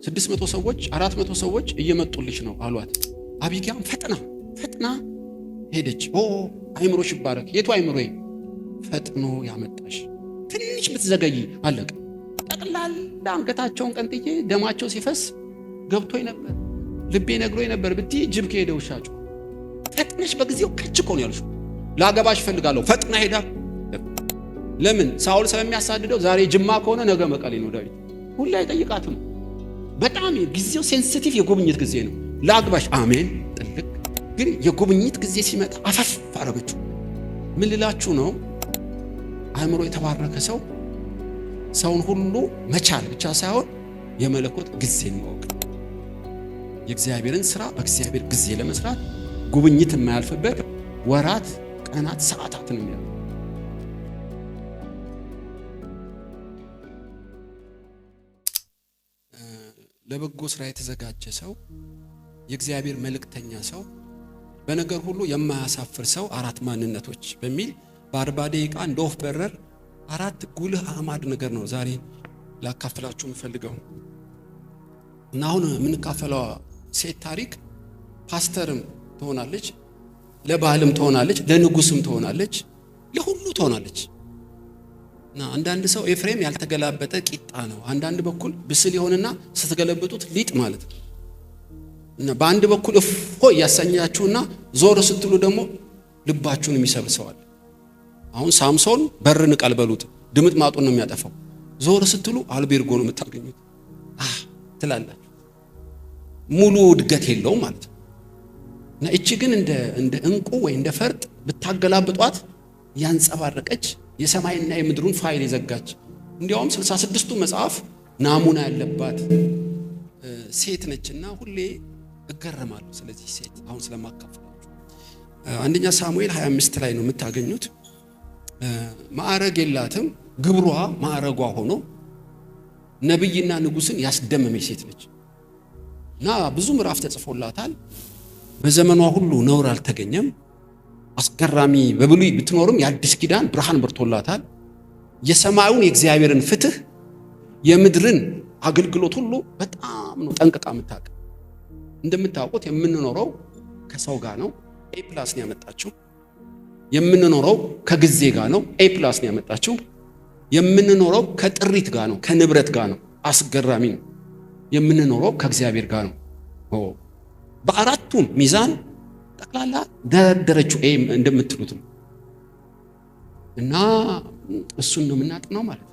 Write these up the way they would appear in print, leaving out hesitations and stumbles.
600 ሰዎች 400 ሰዎች እየመጡልሽ ነው አሏት። አቢጊያም ፈጥና ሄደች። አይምሮሽ ይባረክ። የቱ አይምሮዬ? ፈጥኖ ያመጣሽ። ትንሽ ብትዘገይ አለቀ። ጠቅላላ አንገታቸውን ቀንጥዬ ደማቸው ሲፈስ ገብቶኝ ነበር፣ ልቤ ነግሮኝ ነበር ብትይ ጅብ ከሄደ ውሻ ጮኸ። ፈጥነሽ በጊዜው ከች እኮ ነው ያልሽው። ላገባሽ ፈልጋለሁ። ፈጥና ሄዳ ለምን? ሳውል ስለሚያሳድደው ዛሬ ጅማ ከሆነ ነገ መቀሌ ነው ዳዊት። ሁሌ አይጠይቃትም። በጣም ጊዜው ሴንሲቲቭ የጉብኝት ጊዜ ነው። ላግባሽ አሜን ጥልቅ። ግን የጉብኝት ጊዜ ሲመጣ አፈፍ አረገችው። ምን ልላችሁ ነው? አእምሮ የተባረከ ሰው ሰውን ሁሉ መቻል ብቻ ሳይሆን የመለኮት ጊዜን ማወቅ፣ የእግዚአብሔርን ስራ በእግዚአብሔር ጊዜ ለመስራት ጉብኝት የማያልፍበት ወራት፣ ቀናት፣ ሰዓታትን የሚያልፍ ለበጎ ስራ የተዘጋጀ ሰው፣ የእግዚአብሔር መልእክተኛ ሰው፣ በነገር ሁሉ የማያሳፍር ሰው አራት ማንነቶች በሚል በ40 ደቂቃ እንደ ወፍ በረር አራት ጉልህ አዕማድ ነገር ነው ዛሬ ላካፍላችሁ የምፈልገው። እና አሁን የምንካፈለው ሴት ታሪክ ፓስተርም ትሆናለች፣ ለባህልም ትሆናለች፣ ለንጉስም ትሆናለች፣ ለሁሉ ትሆናለች። እና አንዳንድ ሰው ኤፍሬም ያልተገላበጠ ቂጣ ነው። አንዳንድ በኩል ብስል ይሆንና ስትገለብጡት ሊጥ ማለት ነው። እና በአንድ በኩል እፎይ ያሰኛችሁና ዞር ስትሉ ደግሞ ልባችሁን የሚሰብሰዋል። አሁን ሳምሶን በር ንቀል በሉት ድምጥ ማጡን ነው የሚያጠፋው። ዞር ስትሉ አልቤርጎ ነው የምታገኙት ትላላችሁ። ሙሉ እድገት የለውም ማለት ነው። እና እቺ ግን እንደ እንቁ ወይ እንደ ፈርጥ ብታገላብጧት ያንጸባረቀች የሰማይና የምድሩን ፋይል የዘጋች እንዲያውም 66ቱ መጽሐፍ ናሙና ያለባት ሴት ነችና ሁሌ እገረማለሁ ስለዚህ ሴት አሁን ስለማካፈላችሁ። አንደኛ ሳሙኤል 25 ላይ ነው የምታገኙት። ማዕረግ የላትም፣ ግብሯ ማዕረጓ ሆኖ ነብይና ንጉስን ያስደመመች ሴት ነች። እና ብዙ ምዕራፍ ተጽፎላታል። በዘመኗ ሁሉ ነውር አልተገኘም። አስገራሚ በብሉይ ብትኖርም የአዲስ ኪዳን ብርሃን በርቶላታል። የሰማዩን የእግዚአብሔርን ፍትህ የምድርን አገልግሎት ሁሉ በጣም ነው ጠንቅቃ የምታውቅ። እንደምታውቁት የምንኖረው ከሰው ጋር ነው፣ ኤ ፕላስ ነው ያመጣችው። የምንኖረው ከጊዜ ጋር ነው፣ ኤ ፕላስ ነው ያመጣችው። የምንኖረው ከጥሪት ጋር ነው፣ ከንብረት ጋር ነው፣ አስገራሚ ነው። የምንኖረው ከእግዚአብሔር ጋር ነው። በአራቱም ሚዛን ጠቅላላ ደረደረችው ኤ እንደምትሉት ነው። እና እሱን ነው የምናጥነው ማለት ነው።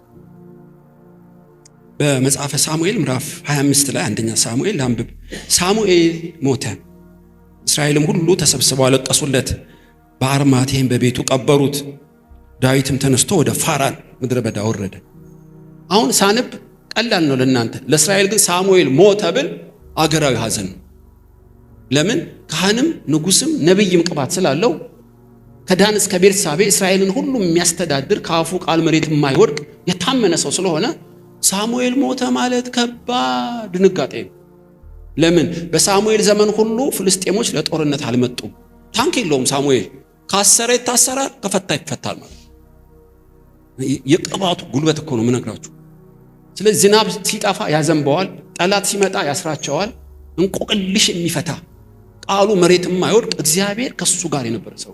በመጽሐፈ ሳሙኤል ምዕራፍ 25 ላይ አንደኛ ሳሙኤል አንብብ። ሳሙኤል ሞተ፣ እስራኤልም ሁሉ ተሰብስበው አለቀሱለት፣ በአርማቴም በቤቱ ቀበሩት። ዳዊትም ተነስቶ ወደ ፋራን ምድረ በዳ ወረደ። አሁን ሳነብ ቀላል ነው ለእናንተ፣ ለእስራኤል ግን ሳሙኤል ሞተ ብል አገራዊ ሐዘን ነው። ለምን? ካህንም ንጉስም ነብይም ቅባት ስላለው ከዳን እስከ ቤርሳቤ እስራኤልን ሁሉ የሚያስተዳድር ከአፉ ቃል መሬት የማይወድቅ የታመነ ሰው ስለሆነ ሳሙኤል ሞተ ማለት ከባድ ድንጋጤ ነው። ለምን? በሳሙኤል ዘመን ሁሉ ፍልስጤሞች ለጦርነት አልመጡም። ታንክ የለውም ሳሙኤል። ካሰረ ይታሰራል፣ ከፈታ ይፈታል ማለት የቅባቱ ጉልበት እኮ ነው የምነግራችሁ። ስለዚህ ዝናብ ሲጠፋ ያዘንበዋል፣ ጠላት ሲመጣ ያስራቸዋል። እንቆቅልሽ የሚፈታ ቃሉ መሬት የማይወድቅ እግዚአብሔር ከሱ ጋር የነበረ ሰው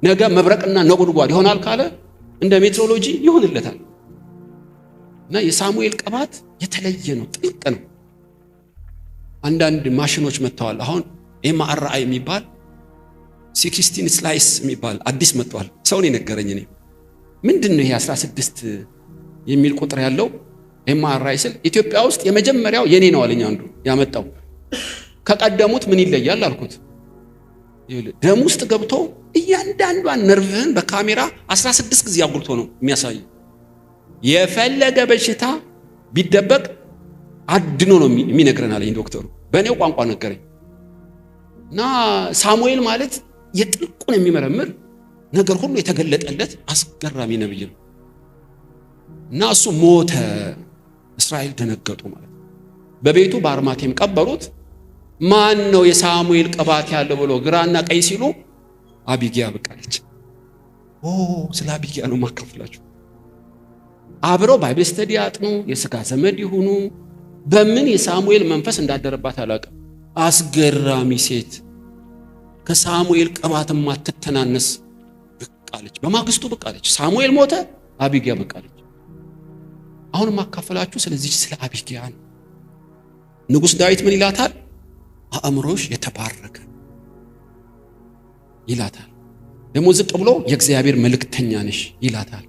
ነገ መብረቅና ነጎድጓድ ይሆናል ካለ እንደ ሜትሮሎጂ ይሆንለታል። እና የሳሙኤል ቅባት የተለየ ነው፣ ጥልቅ ነው። አንዳንድ ማሽኖች መጥተዋል። አሁን ኤምአርአይ የሚባል 16 ስላይስ የሚባል አዲስ መጥቷል። ሰውን የነገረኝ እኔ ምንድነው ይሄ 16 የሚል ቁጥር ያለው ኤምአርአይ ስል ኢትዮጵያ ውስጥ የመጀመሪያው የኔ ነው አለኝ አንዱ ያመጣው። ከቀደሙት ምን ይለያል አልኩት። ደም ውስጥ ገብቶ እያንዳንዷን ነርቭህን በካሜራ 16 ጊዜ አጉልቶ ነው የሚያሳይ። የፈለገ በሽታ ቢደበቅ አድኖ ነው የሚነግረን አለኝ ዶክተሩ። በእኔው ቋንቋ ነገረኝ። እና ሳሙኤል ማለት የጥልቁን የሚመረምር ነገር ሁሉ የተገለጠለት አስገራሚ ነብይ ነው። እና እሱ ሞተ፣ እስራኤል ደነገጡ ማለት ነው። በቤቱ በአርማቴም ቀበሩት። ማን ነው የሳሙኤል ቅባት ያለው ብሎ ግራና ቀኝ ሲሉ አቢጊያ በቃለች። ስለ አቢጊያ ነው ማካፈላችሁ። አብረው ባይብል ስተዲ አጥኑ፣ የሥጋ ዘመድ ይሁኑ፣ በምን የሳሙኤል መንፈስ እንዳደረባት አላውቅም። አስገራሚ ሴት፣ ከሳሙኤል ቅባት ማትተናነስ ብቅ አለች። በማግስቱ ብቅ አለች። ሳሙኤል ሞተ፣ አቢግያ ብቅ አለች። አሁን ማካፈላችሁ ስለዚህ ስለ አቢግያ ነው። ንጉሥ ዳዊት ምን ይላታል? አእምሮሽ የተባረከ ይላታል። ደግሞ ዝቅ ብሎ የእግዚአብሔር መልእክተኛ ነሽ ይላታል።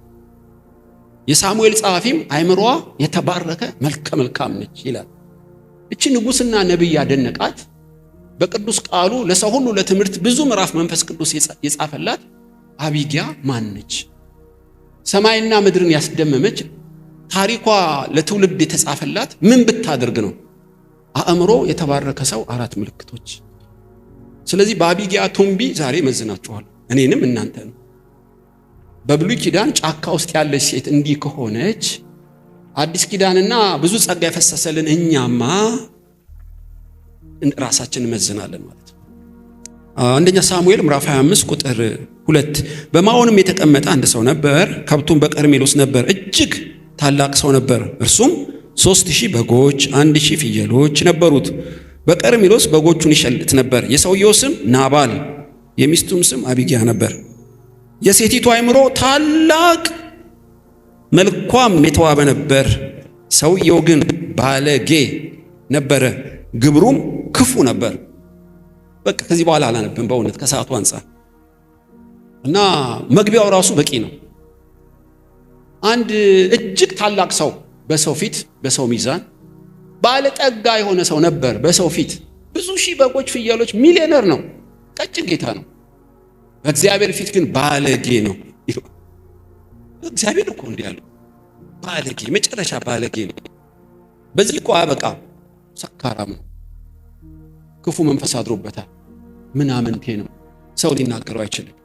የሳሙኤል ጸሐፊም አእምሮዋ የተባረከ መልከ መልካም ነች ይላል። እቺ ንጉሥና ነብይ ያደነቃት በቅዱስ ቃሉ ለሰው ሁሉ ለትምህርት ብዙ ምዕራፍ መንፈስ ቅዱስ የጻፈላት አቢግያ ማን ነች? ሰማይና ምድርን ያስደመመች ታሪኳ ለትውልድ የተጻፈላት ምን ብታደርግ ነው? አእምሮ የተባረከ ሰው 4 ምልክቶች። ስለዚህ በአቢግያ ቱንቢ ዛሬ መዝናችኋል፣ እኔንም እናንተን። በብሉይ ኪዳን ጫካ ውስጥ ያለች ሴት እንዲህ ከሆነች አዲስ ኪዳንና ብዙ ጸጋ የፈሰሰልን እኛማ ራሳችንን መዝናለን ማለት ነው። አንደኛ ሳሙኤል ምዕራፍ 25 ቁጥር 2 በማዖንም የተቀመጠ አንድ ሰው ነበር፣ ከብቱም በቀርሜሎስ ነበር። እጅግ ታላቅ ሰው ነበር። እርሱም 3000 በጎች 1000 ፍየሎች ነበሩት። በቀርሜሎስ በጎቹን ይሸልት ነበር። የሰውየው ስም ናባል፣ የሚስቱም ስም አቢግያ ነበር። የሴቲቱ አእምሮ ታላቅ መልኳም የተዋበ ነበር። ሰውየው ግን ባለጌ ነበረ፣ ግብሩም ክፉ ነበር። በቃ ከዚህ በኋላ አላነብም በእውነት ከሰዓቱ አንፃር እና መግቢያው ራሱ በቂ ነው። አንድ እጅግ ታላቅ ሰው በሰው ፊት በሰው ሚዛን ባለጠጋ የሆነ ሰው ነበር። በሰው ፊት ብዙ ሺህ በጎች ፍየሎች፣ ሚሊዮነር ነው፣ ቀጭን ጌታ ነው። በእግዚአብሔር ፊት ግን ባለጌ ነው። እግዚአብሔር እኮ እንዲህ ያለው ባለጌ፣ መጨረሻ ባለጌ ነው። በዚህ እኮ አበቃ፣ ሰካራም ነው፣ ክፉ መንፈስ አድሮበታል፣ ምናምንቴ ነው፣ ሰው ሊናገረው አይችልም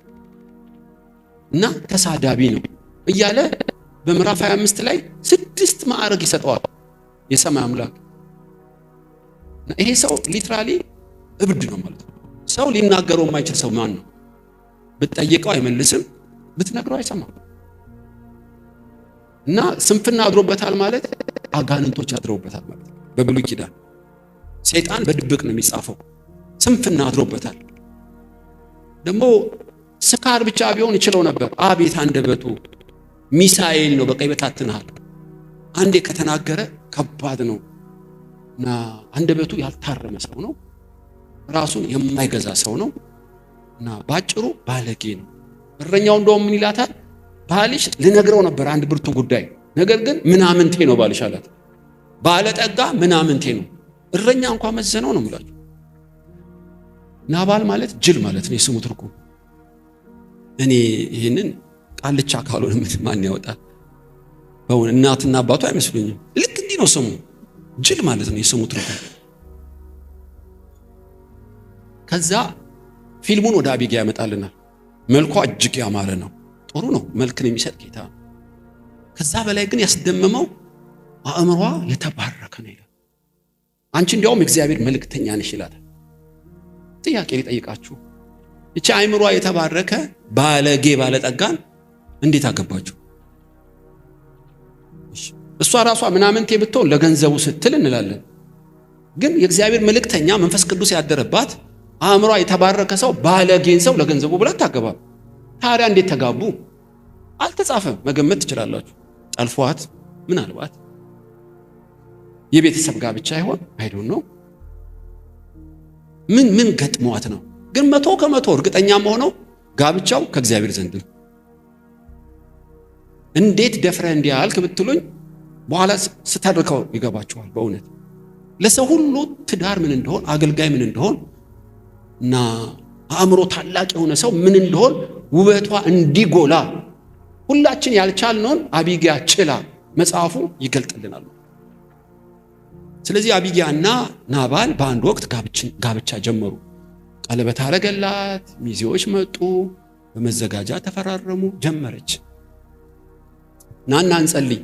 እና ተሳዳቢ ነው እያለ በምዕራፍ 25 ላይ 6 ማዕረግ ይሰጠዋል የሰማይ አምላክ። ይሄ ሰው ሊትራሊ እብድ ነው ማለት ነው። ሰው ሊናገረው የማይችል ሰው ማን ነው? ብትጠይቀው አይመልስም፣ ብትነግረው አይሰማም። እና ስንፍና አድሮበታል ማለት አጋንንቶች አድረውበታል ማለት ነው። በብሉይ ኪዳን ሰይጣን በድብቅ ነው የሚጻፈው። ስንፍና አድሮበታል። ደግሞ ስካር ብቻ ቢሆን ይችለው ነበር። አቤት አንደበቱ ሚሳኤል ነው፣ በቃ ይበታትናል። አንዴ ከተናገረ ከባድ ነው እና አንደበቱ ያልታረመ ሰው ነው። ራሱን የማይገዛ ሰው ነው እና ባጭሩ ባለጌ ነው። እረኛው እንደውም ምን ይላታል? ባልሽ ልነግረው ነበር አንድ ብርቱ ጉዳይ፣ ነገር ግን ምናምንቴ ነው ባልሽ አላት። ባለጠጋ ምናምንቴ ነው። እረኛ እንኳን መዘነው ነው የምላችሁ። ናባል ማለት ጅል ማለት ነው የስሙ ትርጉም። እኔ ይሄንን ቃልቻ ካልሆነ ማን ያወጣል? በእውነት እናትና አባቱ አይመስሉኝም። ልክ እንዲህ ነው ስሙ፣ ጅል ማለት ነው የስሙ ትርጉም። ከዛ ፊልሙን ወደ አቢግያ ያመጣልናል። መልኳ እጅግ ያማረ ነው፣ ጥሩ ነው፣ መልክን የሚሰጥ ጌታ ነው። ከዛ በላይ ግን ያስደመመው አእምሯ የተባረከ ነው ይላል። አንቺ እንዲያውም እግዚአብሔር መልእክተኛ ነሽ ይላል። ጥያቄ ሊጠይቃችሁ፣ እቺ አእምሯ የተባረከ ባለጌ ባለጠጋን እንዴት አገባችሁ? እሷ ራሷ ምናምንቴ ብትሆን ለገንዘቡ ስትል እንላለን። ግን የእግዚአብሔር መልእክተኛ መንፈስ ቅዱስ ያደረባት አእምሯ የተባረከ ሰው ባለጌን ሰው ለገንዘቡ ብላ ታገባ። ታዲያ እንዴት ተጋቡ? አልተጻፈም። መገመት ትችላላችሁ። ጠልፏት፣ ምናልባት የቤተሰብ ጋብቻ ይሆን? አይዶን ነው። ምን ገጥሟት ነው? ግን 100% እርግጠኛ ሆነው ጋብቻው ከእግዚአብሔር ዘንድ ነው። እንዴት ደፍረህ እንዲህ አልክ ብትሉኝ በኋላ ስታደርከው ይገባችኋል። በእውነት ለሰው ሁሉ ትዳር ምን እንደሆን፣ አገልጋይ ምን እንደሆን እና አእምሮ ታላቅ የሆነ ሰው ምን እንደሆን ውበቷ እንዲጎላ ሁላችን ያልቻልነውን አቢግያ ችላ መጽሐፉ ይገልጥልናል። ስለዚህ አቢግያና ናባል በአንድ ወቅት ጋብቻ ጀመሩ። ቀለበት አረገላት፣ ሚዜዎች መጡ፣ በመዘጋጃ ተፈራረሙ። ጀመረች። ናና እንጸልይ፣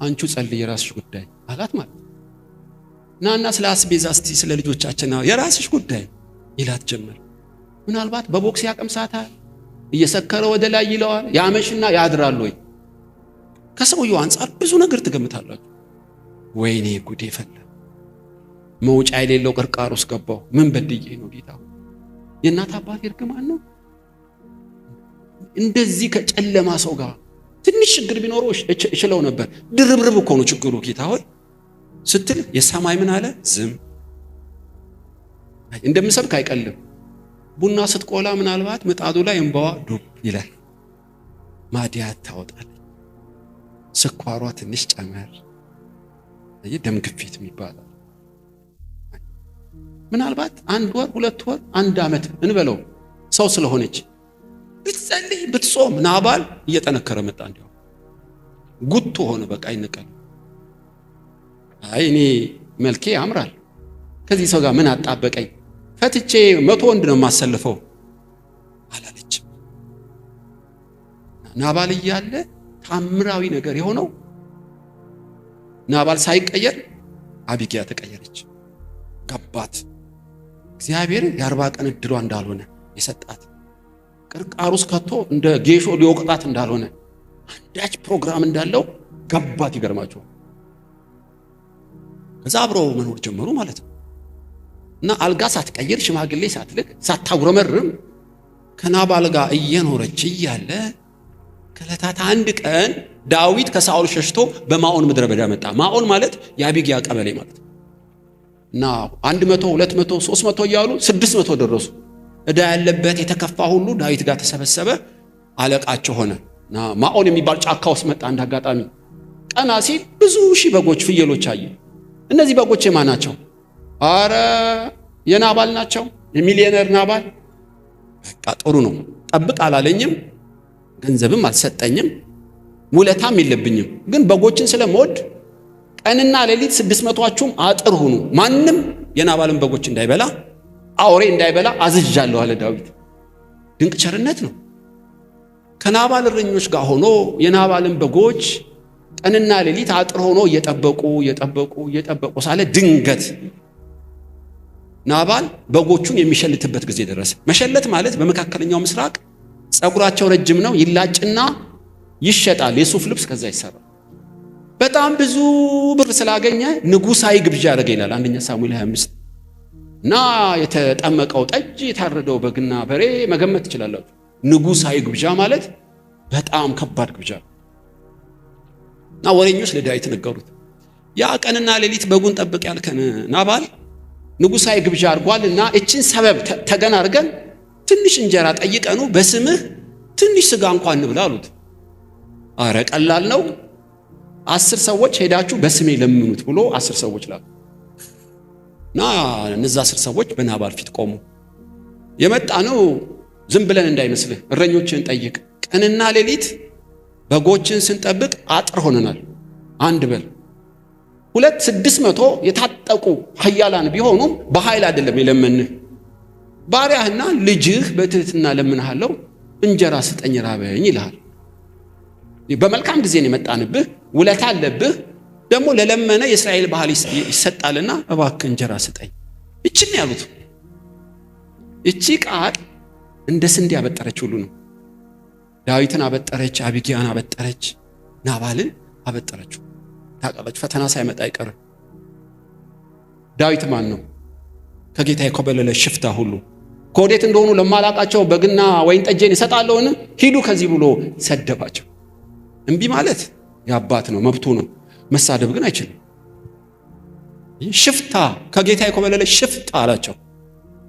አንቺ ጸልይ፣ የራስሽ ጉዳይ አላት ማለት ናና ስለ አስቤዛ እስቲ ስለ ልጆቻችን የራስሽ ጉዳይ ይላት ጀመር። ምናልባት በቦክስ ያቀምሳታል፣ እየሰከረ ወደ ላይ ይለዋል፣ ያመሽና ያድራል ወይ? ከሰውየው አንፃር ብዙ ነገር ትገምታላችሁ። ወይኔ ጉዴ ፈላ። መውጫ የሌለው ቅርቃር ውስጥ ገባው። ምን በድዬ ነው ጌታ? የእናት አባት እርግማን ነው። እንደዚህ ከጨለማ ሰው ጋር ትንሽ ችግር ቢኖረው እችለው ነበር። ድርብርብ እኮ ነው ችግሩ ጌታ ሆይ ስትል የሰማይ ምን አለ? ዝም። እንደምሰብክ አይቀልም። ቡና ስትቆላ ምናልባት ምጣዱ ላይ እንባዋ ዱብ ይላል። ማዲያት ታወጣለች። ስኳሯ ትንሽ ጨመር። ደም ግፊት የሚባለው ምናልባት 1 ወር 2 ወር 1 ዓመት እንበለው ሰው ስለሆነች ብትጸልይ ብትጾም ናባል እየጠነከረ መጣ። እንዲያው ጉቶ ሆነ። በቃ ይነቀል። አይ እኔ መልኬ ያምራል፣ ከዚህ ሰው ጋር ምን አጣበቀኝ? ፈትቼ 100 ወንድ ነው የማሰልፈው አላለች። ናባል እያለ ታምራዊ ነገር የሆነው ናባል ሳይቀየር አቢግያ ተቀየረች። ገባት። እግዚአብሔር የ40 ቀን እድሏ እንዳልሆነ የሰጣት ቅርቃሩስ ከቶ እንደ ጌሾ ሊወቅጣት እንዳልሆነ አንዳች ፕሮግራም እንዳለው ገባት። ይገርማቸው። ከዛ አብረው መኖር ጀመሩ ማለት ነው። እና አልጋ ሳትቀይር ሽማግሌ ሳትልክ ሳታጉረመርም ከናባል ጋር እየኖረች እያለ ከዕለታት አንድ ቀን ዳዊት ከሳኦል ሸሽቶ በማኦን ምድረ በዳ መጣ። ማኦን ማለት የአቢግያ ቀበሌ ማለት ነው። እና 100 200 300 እያሉ 600 ደረሱ። ዕዳ ያለበት የተከፋ ሁሉ ዳዊት ጋር ተሰበሰበ። አለቃቸው ሆነ። እና ማኦን የሚባል ጫካ ውስጥ መጣ። አንድ አጋጣሚ ቀና ሲል ብዙ ሺህ በጎች ፍየሎች አየ። እነዚህ በጎች የማን ናቸው? አረ የናባል ናቸው። የሚሊዮነር ናባል። በቃ ጥሩ ነው። ጠብቅ አላለኝም፣ ገንዘብም አልሰጠኝም፣ ውለታም የለብኝም። ግን በጎችን ስለምወድ ቀንና ሌሊት 600ዎቹም አጥር ሁኑ፣ ማንም የናባልን በጎች እንዳይበላ አውሬ እንዳይበላ አዝዣለሁ አለ ዳዊት። ድንቅ ቸርነት ነው። ከናባል እረኞች ጋር ሆኖ የናባልን በጎች ቀንና ሌሊት አጥር ሆኖ እየጠበቁ ሳለ ድንገት ናባል በጎቹን የሚሸልትበት ጊዜ ደረሰ። መሸለት ማለት በመካከለኛው ምስራቅ ጸጉራቸው ረጅም ነው፣ ይላጭና ይሸጣል። የሱፍ ልብስ ከዛ ይሰራል። በጣም ብዙ ብር ስላገኘ ንጉሳዊ ግብዣ ያደረገ ይላል 1 ሳሙኤል 25። እና የተጠመቀው ጠጅ፣ የታረደው በግና በሬ መገመት ትችላላችሁ። ንጉሳዊ ግብዣ ማለት በጣም ከባድ ግብዣ። እና ወሬኞች ለዳዊት ነገሩት። ያ ቀንና ሌሊት በጉን ጠብቅ ያልከን ናባል ንጉሳዊ ግብዣ አድርጓልና እችን ሰበብ ተገና አድርገን ትንሽ እንጀራ ጠይቀኑ በስምህ ትንሽ ስጋ እንኳን እንብላ አሉት። አረ ቀላል ነው፣ 10 ሰዎች ሄዳችሁ በስሜ ለምኑት ብሎ 10 ሰዎች ላኩ። እና እነዛ 10 ሰዎች በናባል ፊት ቆሙ። የመጣ ነው ዝም ብለን እንዳይመስልህ፣ እረኞችን ጠይቅ። ቀንና ሌሊት በጎችን ስንጠብቅ አጥር ሆነናል። 1 በል 2 600 የታጠቁ ኃያላን ቢሆኑም በኃይል አይደለም የለመንህ። ባሪያህና ልጅህ በትህትና ለምንሃለው፣ እንጀራ ስጠኝ ራበኝ ይልሃል። በመልካም ጊዜ ነው የመጣንብህ፣ ውለታ አለብህ። ደግሞ ለለመነ የእስራኤል ባህል ይሰጣልና እባክህ እንጀራ ስጠኝ። እቺን ያሉት እቺ ቃል እንደ ስንዴ አበጠረች ሁሉ ነው። ዳዊትን አበጠረች፣ አቢግያን አበጠረች፣ ናባልን አበጠረችው። ታውቃላችሁ ፈተና ሳይመጣ አይቀርም። ዳዊት ማን ነው? ከጌታ የኮበለለ ሽፍታ ሁሉ ከወዴት እንደሆኑ ለማላቃቸው በግና ወይን ጠጄን እሰጣለሁን ሂዱ ከዚህ ብሎ ሰደባቸው። እምቢ ማለት የአባት ነው፣ መብቱ ነው። መሳደብ ግን አይችልም። ሽፍታ፣ ከጌታ የኮበለለ ሽፍታ አላቸው።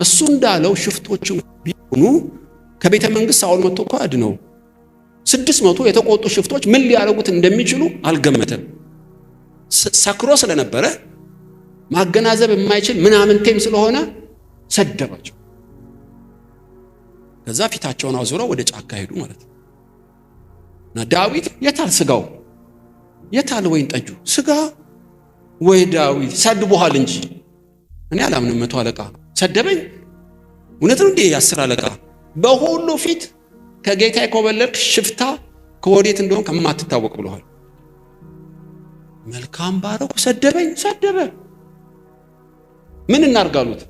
እሱ እንዳለው ሽፍቶቹ ቢሆኑ ከቤተ መንግስት ሳኦል መጥቶ እኮ አድነው። 600 የተቆጡ ሽፍቶች ምን ሊያደርጉት እንደሚችሉ አልገመተም። ሰክሮ ስለነበረ ማገናዘብ የማይችል ምናምንቴም ስለሆነ ሰደባቸው። ከዛ ፊታቸውን አዙረው ወደ ጫካ ሄዱ ማለት ነው። እና ዳዊት የታል ስጋው? የታል ወይን ጠጁ? ስጋ ወይ ዳዊት ሰድቦሃል እንጂ እኔ አላምንም። 100 አለቃ ሰደበኝ? እውነት ነው እንዴ? 10 አለቃ በሁሉ ፊት ከጌታ የኮበለልክ ሽፍታ ከወዴት እንደሆን ከማትታወቅ ብለዋል። መልካም ባረኩ፣ ሰደበኝ። ሰደበ። ምን እናርጋሉት?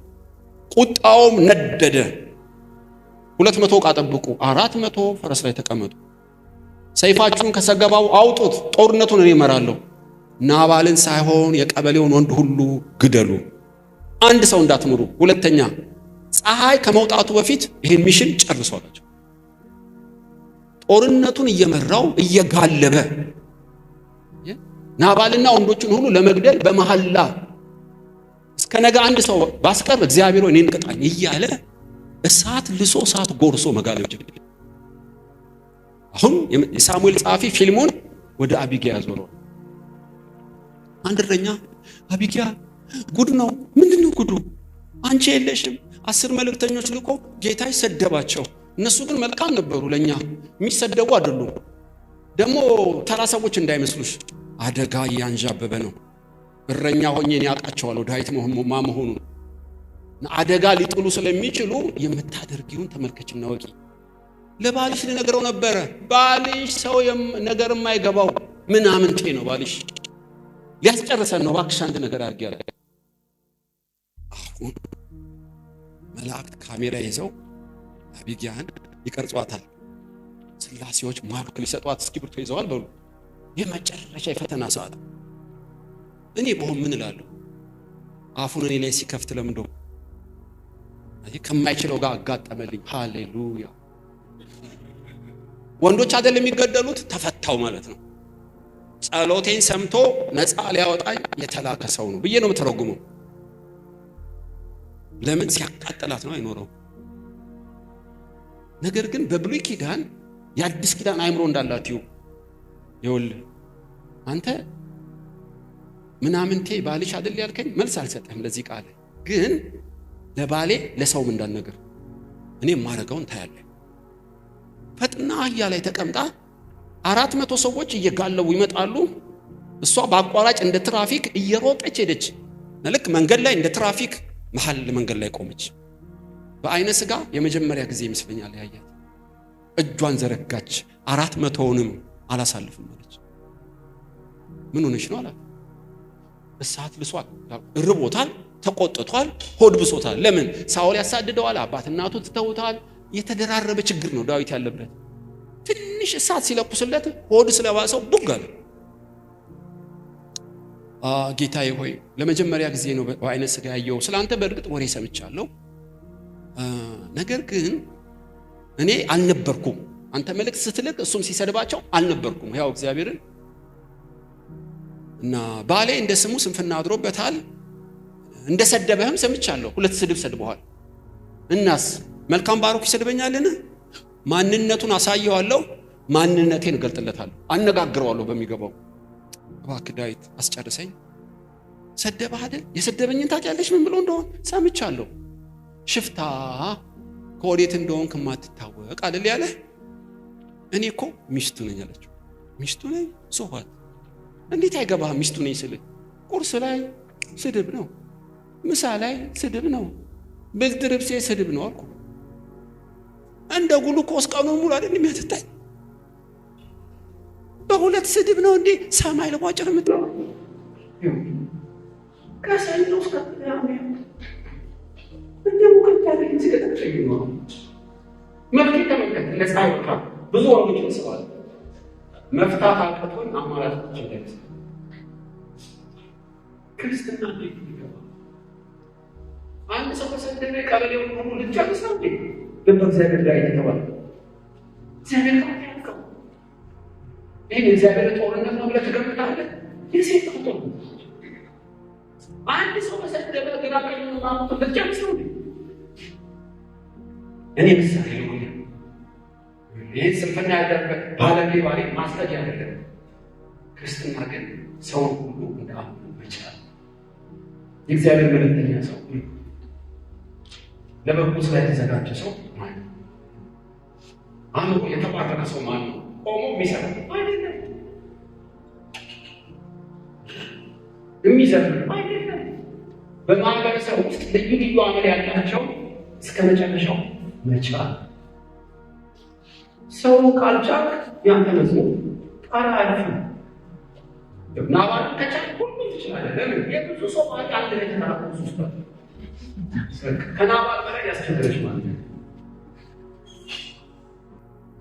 ቁጣውም ነደደ። 200 ዕቃ ጠብቁ፣ 400 ፈረስ ላይ ተቀመጡ። ሰይፋችሁን ከሰገባው አውጡት፣ ጦርነቱን እኔ እመራለሁ። ናባልን ሳይሆን የቀበሌውን ወንድ ሁሉ ግደሉ፣ አንድ ሰው እንዳትምሩ። ሁለተኛ ፀሐይ ከመውጣቱ በፊት ይሄን ሚሽን ጨርሷላችሁ። ጦርነቱን እየመራው እየጋለበ ናባልና ወንዶቹን ሁሉ ለመግደል በመሐላ እስከ ነገ አንድ ሰው ባስቀር እግዚአብሔር እኔን ቅጣኝ እያለ እሳት ልሶ እሳት ጎርሶ መጋለብ ጀመረ። አሁን የሳሙኤል ጸሐፊ ፊልሙን ወደ አቢግያ ዞረው። አንድ እረኛ አቢግያ ጉድ ነው። ምንድነው ጉዱ? አንቺ የለሽም 10 መልእክተኞች ልኮ ጌታ ይሰደባቸው። እነሱ ግን መልካም ነበሩ፣ ለኛ የሚሰደቡ አይደሉም። ደግሞ ተራ ሰዎች እንዳይመስሉሽ፣ አደጋ ያንዣበበ ነው። እረኛ ሆኜ እኔ አውቃቸዋለሁ ዳዊት መሆኑ። አደጋ ሊጥሉ ስለሚችሉ የምታደርጊውን ተመልከችና ወቂ። ለባልሽ ልነግረው ነበረ። ባልሽ ሰው ነገር የማይገባው ምናምንቴ ነው። ባልሽ ሊያስጨርሰን ነው። እባክሽ አንድ ነገር አድርጊ አለ። አሁን መላእክት ካሜራ ይዘው አቢግያን ይቀርጿታል። ስላሴዎች ማርክ ሊሰጧት እስክሪብቶ ይዘዋል። በሉ የመጨረሻ የፈተና ሰዓት። እኔ በሆን ምን እላለሁ? አፉን እኔ ላይ ሲከፍት ለምንዶ ከማይችለው ጋር አጋጠመልኝ። ሃሌሉያ! ወንዶች አይደል የሚገደሉት? ተፈታው ማለት ነው። ጸሎቴን ሰምቶ ነፃ ሊያወጣኝ የተላከ ሰው ነው ብዬ ነው የምተረጉመው። ለምን ሲያቃጥላት ነው አይኖረው። ነገር ግን በብሉይ ኪዳን የአዲስ ኪዳን አይምሮ እንዳላችሁ ይኸውልህ፣ አንተ ምናምንቴ ባልሽ አይደል ያልከኝ፣ መልስ አልሰጠህም ለዚህ ቃል። ግን ለባሌ ለሰውም እንዳልነገር እኔ ማረጋውን ታያለህ። ፈጥና አህያ ላይ ተቀምጣ 400 ሰዎች እየጋለቡ ይመጣሉ። እሷ በአቋራጭ እንደ ትራፊክ እየሮጠች ሄደች። ልክ መንገድ ላይ እንደ ትራፊክ መሃል መንገድ ላይ ቆመች። በአይነ ስጋ የመጀመሪያ ጊዜ ይመስለኛል ያያት። እጇን ዘረጋች። 400ንም አላሳልፍም አለች። ምን ሆነሽ ነው አላት። እሳት ልሷል፣ ርቦታል፣ ተቆጥቷል፣ ሆድ ብሶታል። ለምን? ሳኦል ያሳድደዋል፣ አባት እናቱ ትተውታል። የተደራረበ ችግር ነው ዳዊት ያለበት። ትንሽ እሳት ሲለኩስለት ሆድ ስለባሰው ቡግ አለ። ጌታዬ ሆይ ለመጀመሪያ ጊዜ ነው በአይነ ስጋ ያየው። ስላንተ በእርግጥ ወሬ ሰምቻለሁ፣ ነገር ግን እኔ አልነበርኩም። አንተ መልእክት ስትልክ እሱም ሲሰድባቸው አልነበርኩም። ያው እግዚአብሔርን እና ባሌ እንደ ስሙ ስንፍና አድሮበታል፣ እንደሰደበህም ሰምቻለሁ። 2 ስድብ ሰድበዋል። እናስ መልካም ባሮክ ይሰድበኛልን? ማንነቱን አሳየዋለሁ፣ ማንነቴን እገልጥለታለሁ፣ አነጋግረዋለሁ በሚገባው። እባክህ ዳዊት አስጨርሰኝ። ሰደበህ አይደል? የሰደበኝን ታውቂያለሽ ምን ብሎ እንደሆነ ሰምቻለሁ። ሽፍታ ከወዴት እንደሆን ከማትታወቅ አይደል ያለ። እኔ እኮ ሚስቱ ነኝ አለችው። ሚስቱ ነኝ ሶፋት እንዴት አይገባህ? ሚስቱ ነኝ ስል ቁርስ ላይ ስድብ ነው፣ ምሳ ላይ ስድብ ነው፣ ብልት ልብሴ ስድብ ነው አልኩ። እንደ ግሉኮስ ቀኑን ሙሉ አይደል የሚያትታይ? በሁለት ስድብ ነው እንዴ ሰማይ ለዋጭር ምትለው? ከሰኞ እስከ ቅዳሜ እንደው ከተለኝ ሲከተኝ ነው መፍትሄ ተመልከት። ለፀሐይ ወጣ ብዙ ወንዶች ተሰባል መፍታት አቅቶን አማራጮች እንደት ክርስትና እንዴት ይገባ? አንድ ሰው ከሰደደ ቀበሌውን ሁሉ ልጨርስ ነው እንዴ? በእግዚአብሔር ላይ ተባለ። እግዚአብሔር ታውቃለህ፣ ይሄ እግዚአብሔር ጦርነት ነው ብለህ ትገምታለህ? የሴት ጦርነት አንድ ሰው ከሰደደ ግራ ቀኙን ማውጣት ልጨርስ ነው እንዴ? እኔ ምሳሌ ነው ይሄ ስንፍና ያለበት ባለጌ ባሌ ማስጠጅ አይደለም። ክርስትና ግን ሰው ሁሉ እንዳሉ መቻል የእግዚአብሔር መልእክተኛ ሰው ለበጎ ስራ የተዘጋጀ ሰው ማለት ነው። አሁን የተባረከ ሰው ማለት ነው። ቆሞ የሚሰራ አይደለም፣ የሚዘምር አይደለም። በማህበረሰብ ውስጥ ልዩ ልዩ አመል ያላቸው እስከ መጨረሻው መቻል። ሰው ካልቻል ያንተ መዝሙር ጣራ አያልፍም። ናባል ከቻል ሁሉ ይችላል። ለምን? የብዙ ሰው አንድ ላይ ተናገሩ ሶስት ከናባል በላይ ያስቸግረሽ ማለት ነው።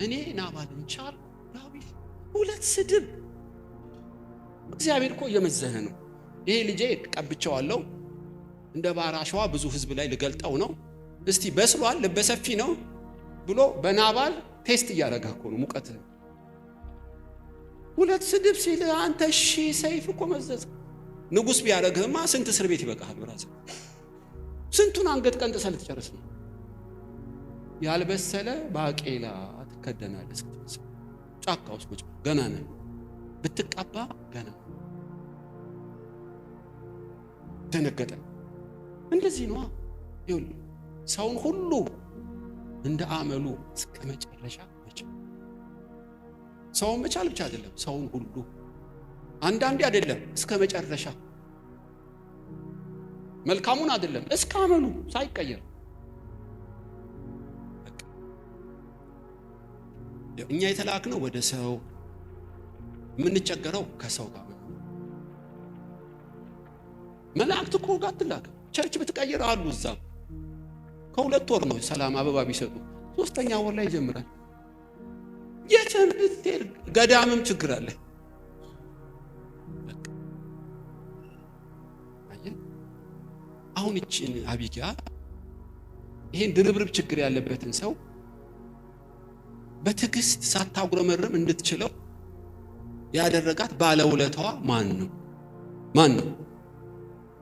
እኔ ናባልን ቻል ዳዊት 2 ስድብ እግዚአብሔር እኮ የመዘነ ነው። ይሄ ልጄ ቀብቼዋለሁ እንደ ባራሻዋ ብዙ ህዝብ ላይ ልገልጠው ነው፣ እስቲ በስሏል ልበሰፊ ነው ብሎ በናባል ቴስት እያደረገ እኮ ነው ሙቀት። ሁለት ስድብ ሲል አንተ እሺ ሰይፍ እኮ መዘዝ። ንጉስ ቢያደርግህማ ስንት እስር ቤት ይበቃል ብራዘር? ስንቱን አንገት ቀንጥሰህ ልትጨርስ ነው? ያልበሰለ ባቄላ ትከደናለህ ስትመስል ጫካ ውስጥ ቁጭ ገና ነህ ብትቀባ ገና ተነገጠ። እንደዚህ ነው ይኸውልህ ሰውን ሁሉ እንደ አመሉ እስከ መጨረሻ መቻል። ሰውን መቻል ብቻ አይደለም ሰውን ሁሉ አንዳንዴ አይደለም እስከ መጨረሻ መልካሙን አይደለም እስከ አመሉ ሳይቀየር። እኛ የተላክነው ወደ ሰው የምንቸገረው ከሰው ጋር ነው። መላእክት እኮ ጋር ትላክ ቸርች ብትቀይር አሉ እዛ ከሁለት ወር ነው ሰላም አበባ ቢሰጡ 3ኛ ወር ላይ ይጀምራል። የትም ብትሄድ ገዳምም ችግር አለ። አሁን እቺን አቢጊያ ይሄን ድርብርብ ችግር ያለበትን ሰው በትዕግስት ሳታጉረመረም እንድትችለው ያደረጋት ባለውለታዋ ማን ነው?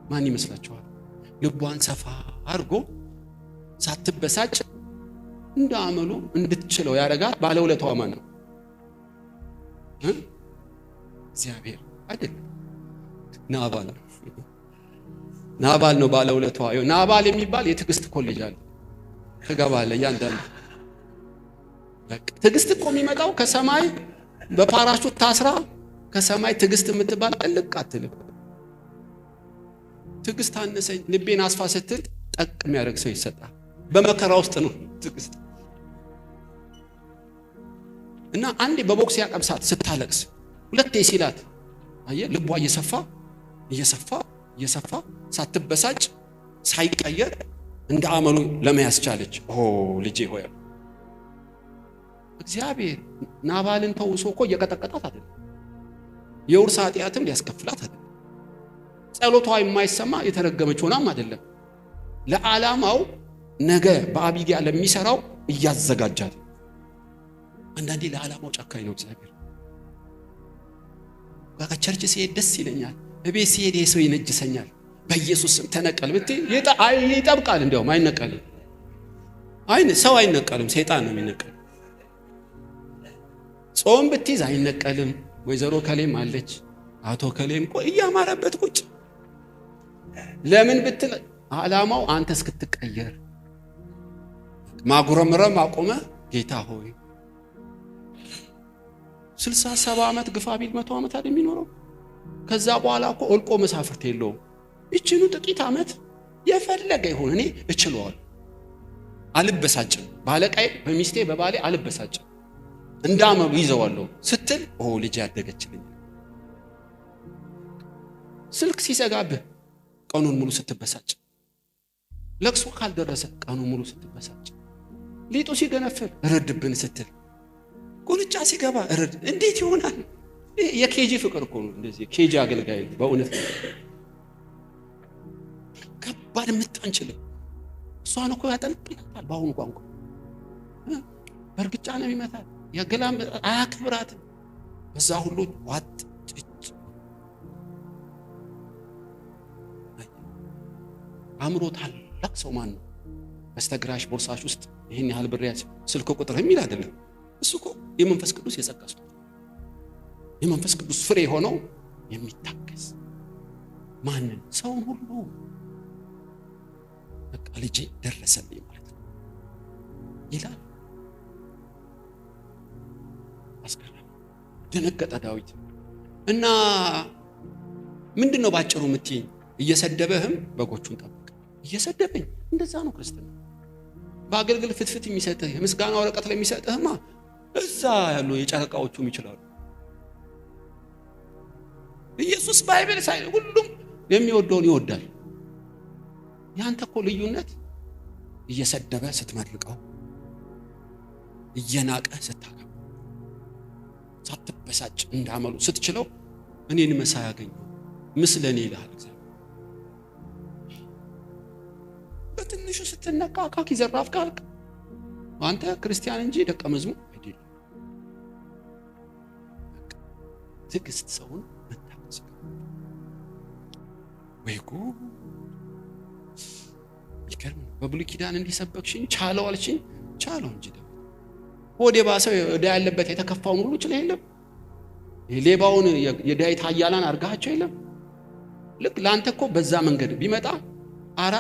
ማን ይመስላችኋል? ልቧን ሰፋ አድርጎ ሳትበሳጭ እንደ አመሉ እንድትችለው ያደረጋት ባለውለታዋ ማን ነው? እግዚአብሔር አይደል? ናባል ነው ባለውለታዋ። ናባል የሚባል የትዕግስት ኮሌጅ አለ። ትገባለህ እያንዳንዱ። ትዕግስት እኮ የሚመጣው ከሰማይ በፓራሹት ታስራ ከሰማይ ትዕግስት የምትባል ጥልቅ አትልም። ትዕግስት አነሰኝ ልቤን አስፋ ስትል ጠቅ የሚያደርግ ሰው ይሰጣል። በመከራ ውስጥ ነው ትዕግስት። እና አንዴ በቦክስ ያቀምሳት ስታለቅስ ሁለቴ ሲላት አየ ልቧ እየሰፋ ሳትበሳጭ ሳይቀየር እንደ አመሉ ለመያዝ ቻለች። ልጄ ሆይ እግዚአብሔር ናባልን ተውሶ እኮ እየቀጠቀጣት አይደለም። የውርስ ኃጢአትም ሊያስከፍላት አይደለም። ጸሎቷ የማይሰማ የተረገመች ሆናም አይደለም። ለዓላማው ነገ በአቢጊያ ለሚሰራው እያዘጋጃት። አንዳንዴ ለዓላማው ጨካኝ ነው እግዚአብሔር። ከቸርች ሲሄድ ደስ ይለኛል፣ እቤት ሲሄድ የሰው ይነጅሰኛል። በኢየሱስ ስም ተነቀል ብትይ ይጠብቃል። እንዲያውም አይነቀልም። ሰው አይነቀልም፣ ሰይጣን ነው የሚነቀል። ጾም ብትይዝ አይነቀልም። ወይዘሮ ከሌም አለች አቶ ከሌም እያማረበት ቁጭ። ለምን ብትል ዓላማው አንተ እስክትቀየር ማጉረምረም አቆመ። ጌታ ሆይ 60-70 ዓመት ግፋ ቢል 100 ዓመት አይደል የሚኖረው? ከዛ በኋላ እኮ እልቆ መሳፍርት የለውም። እቺኑ ጥቂት ዓመት የፈለገ ይሁን እኔ እችለዋለሁ፣ አልበሳጭም። ባለቃዬ በሚስቴ በባሌ አልበሳጭም፣ እንዳመሉ ይዘዋለሁ ስትል ልጅ ያደገችልኝ። ስልክ ሲዘጋብህ ቀኑን ሙሉ ስትበሳጭ፣ ለቅሶ ካልደረሰ ቀኑን ሙሉ ስትበሳጭ፣ ሊጡ ሲገነፍል እረድብን ስትል፣ ቁልጫ ሲገባ እረድ። እንዴት ይሆናል? የኬጂ ፍቅር እኮ ነው። እንደዚህ ኬጂ አገልጋይ በእውነት ከባድ ምጣንችል እሷን እኮ ያጠልቅላታል። በአሁኑ ቋንቋ በእርግጫ ነው የሚመታል። የገላም አያክብራት። በዛ ሁሉ ዋጥ ጭጭ አምሮ ታላቅ ሰው ማን ነው? በስተግራሽ ቦርሳሽ ውስጥ ይሄን ያህል ብር ያዝ ስልክ ቁጥር የሚል አይደለም። እሱ እኮ የመንፈስ ቅዱስ የጸጋ ስጦታ፣ የመንፈስ ቅዱስ ፍሬ ሆነው የሚታገስ ማንን? ሰውን ሁሉ በቃ ልጄ ደረሰልኝ ማለት ነው ይላል። አስገራሚ ደነገጠ ዳዊት። እና ምንድነው ባጭሩ የምትይኝ? እየሰደበህም በጎቹን ጠብቅ። እየሰደበኝ እንደዛ ነው ክርስትና። በአገልግል ፍትፍት የሚሰጥህ የምስጋና ወረቀት ላይ የሚሰጥህማ እዛ ያሉ የጨረቃዎቹም ይችላሉ። ኢየሱስ ባይብል ሳይል ሁሉም የሚወደውን ይወዳል። ያንተ እኮ ልዩነት እየሰደበ ስትመርቀው፣ እየናቀ ስታከብረው፣ ሳትበሳጭ እንዳመሉ ስትችለው እኔን መሳይ ያገኘው ምስለኔ ይላል እግዚአብሔር። በትንሹ ስትነካ አካኪ ዘራፍ ካልክ አንተ ክርስቲያን እንጂ ደቀ መዝሙር አይደለም። ትዕግስት ሰውን መታገስ ወይጉ ይከርም። በብሉይ ኪዳን እንዲሰበክሽኝ ቻለው አልሽኝ፣ ቻለው እንጂ ደግሞ ወደ ባሰው ወደ ያለበት የተከፋውን ሁሉ ችለ የለም። ሌባውን የዳዊት ኃያላን አርጋቸው የለም። ልክ ላንተ እኮ በዛ መንገድ ቢመጣ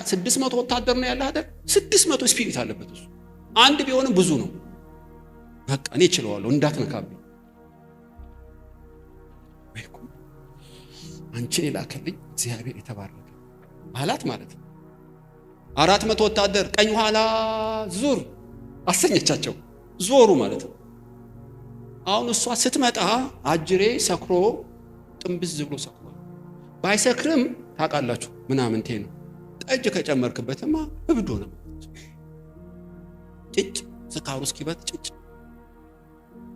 600 ወታደር ነው ያለ አይደል? 600 ስፒሪት አለበት እሱ። አንድ ቢሆንም ብዙ ነው። በቃ እኔ እችለዋለሁ እንዳትነካብኝ። ወይኩ አንቺን የላከልኝ እግዚአብሔር የተባረከ አላት ማለት ነው። 400 ወታደር ቀኝ ኋላ ዙር አሰኘቻቸው። ዞሩ ማለት ነው። አሁን እሷ ስትመጣ አጅሬ ሰክሮ ጥምብዝ ብሎ ሰክሮ ባይሰክርም ታውቃላችሁ ምናምን ነው። ጠጅ ከጨመርክበትማ እብዶ ነው። ጭጭ ስካሩ እስኪበት ጭጭ።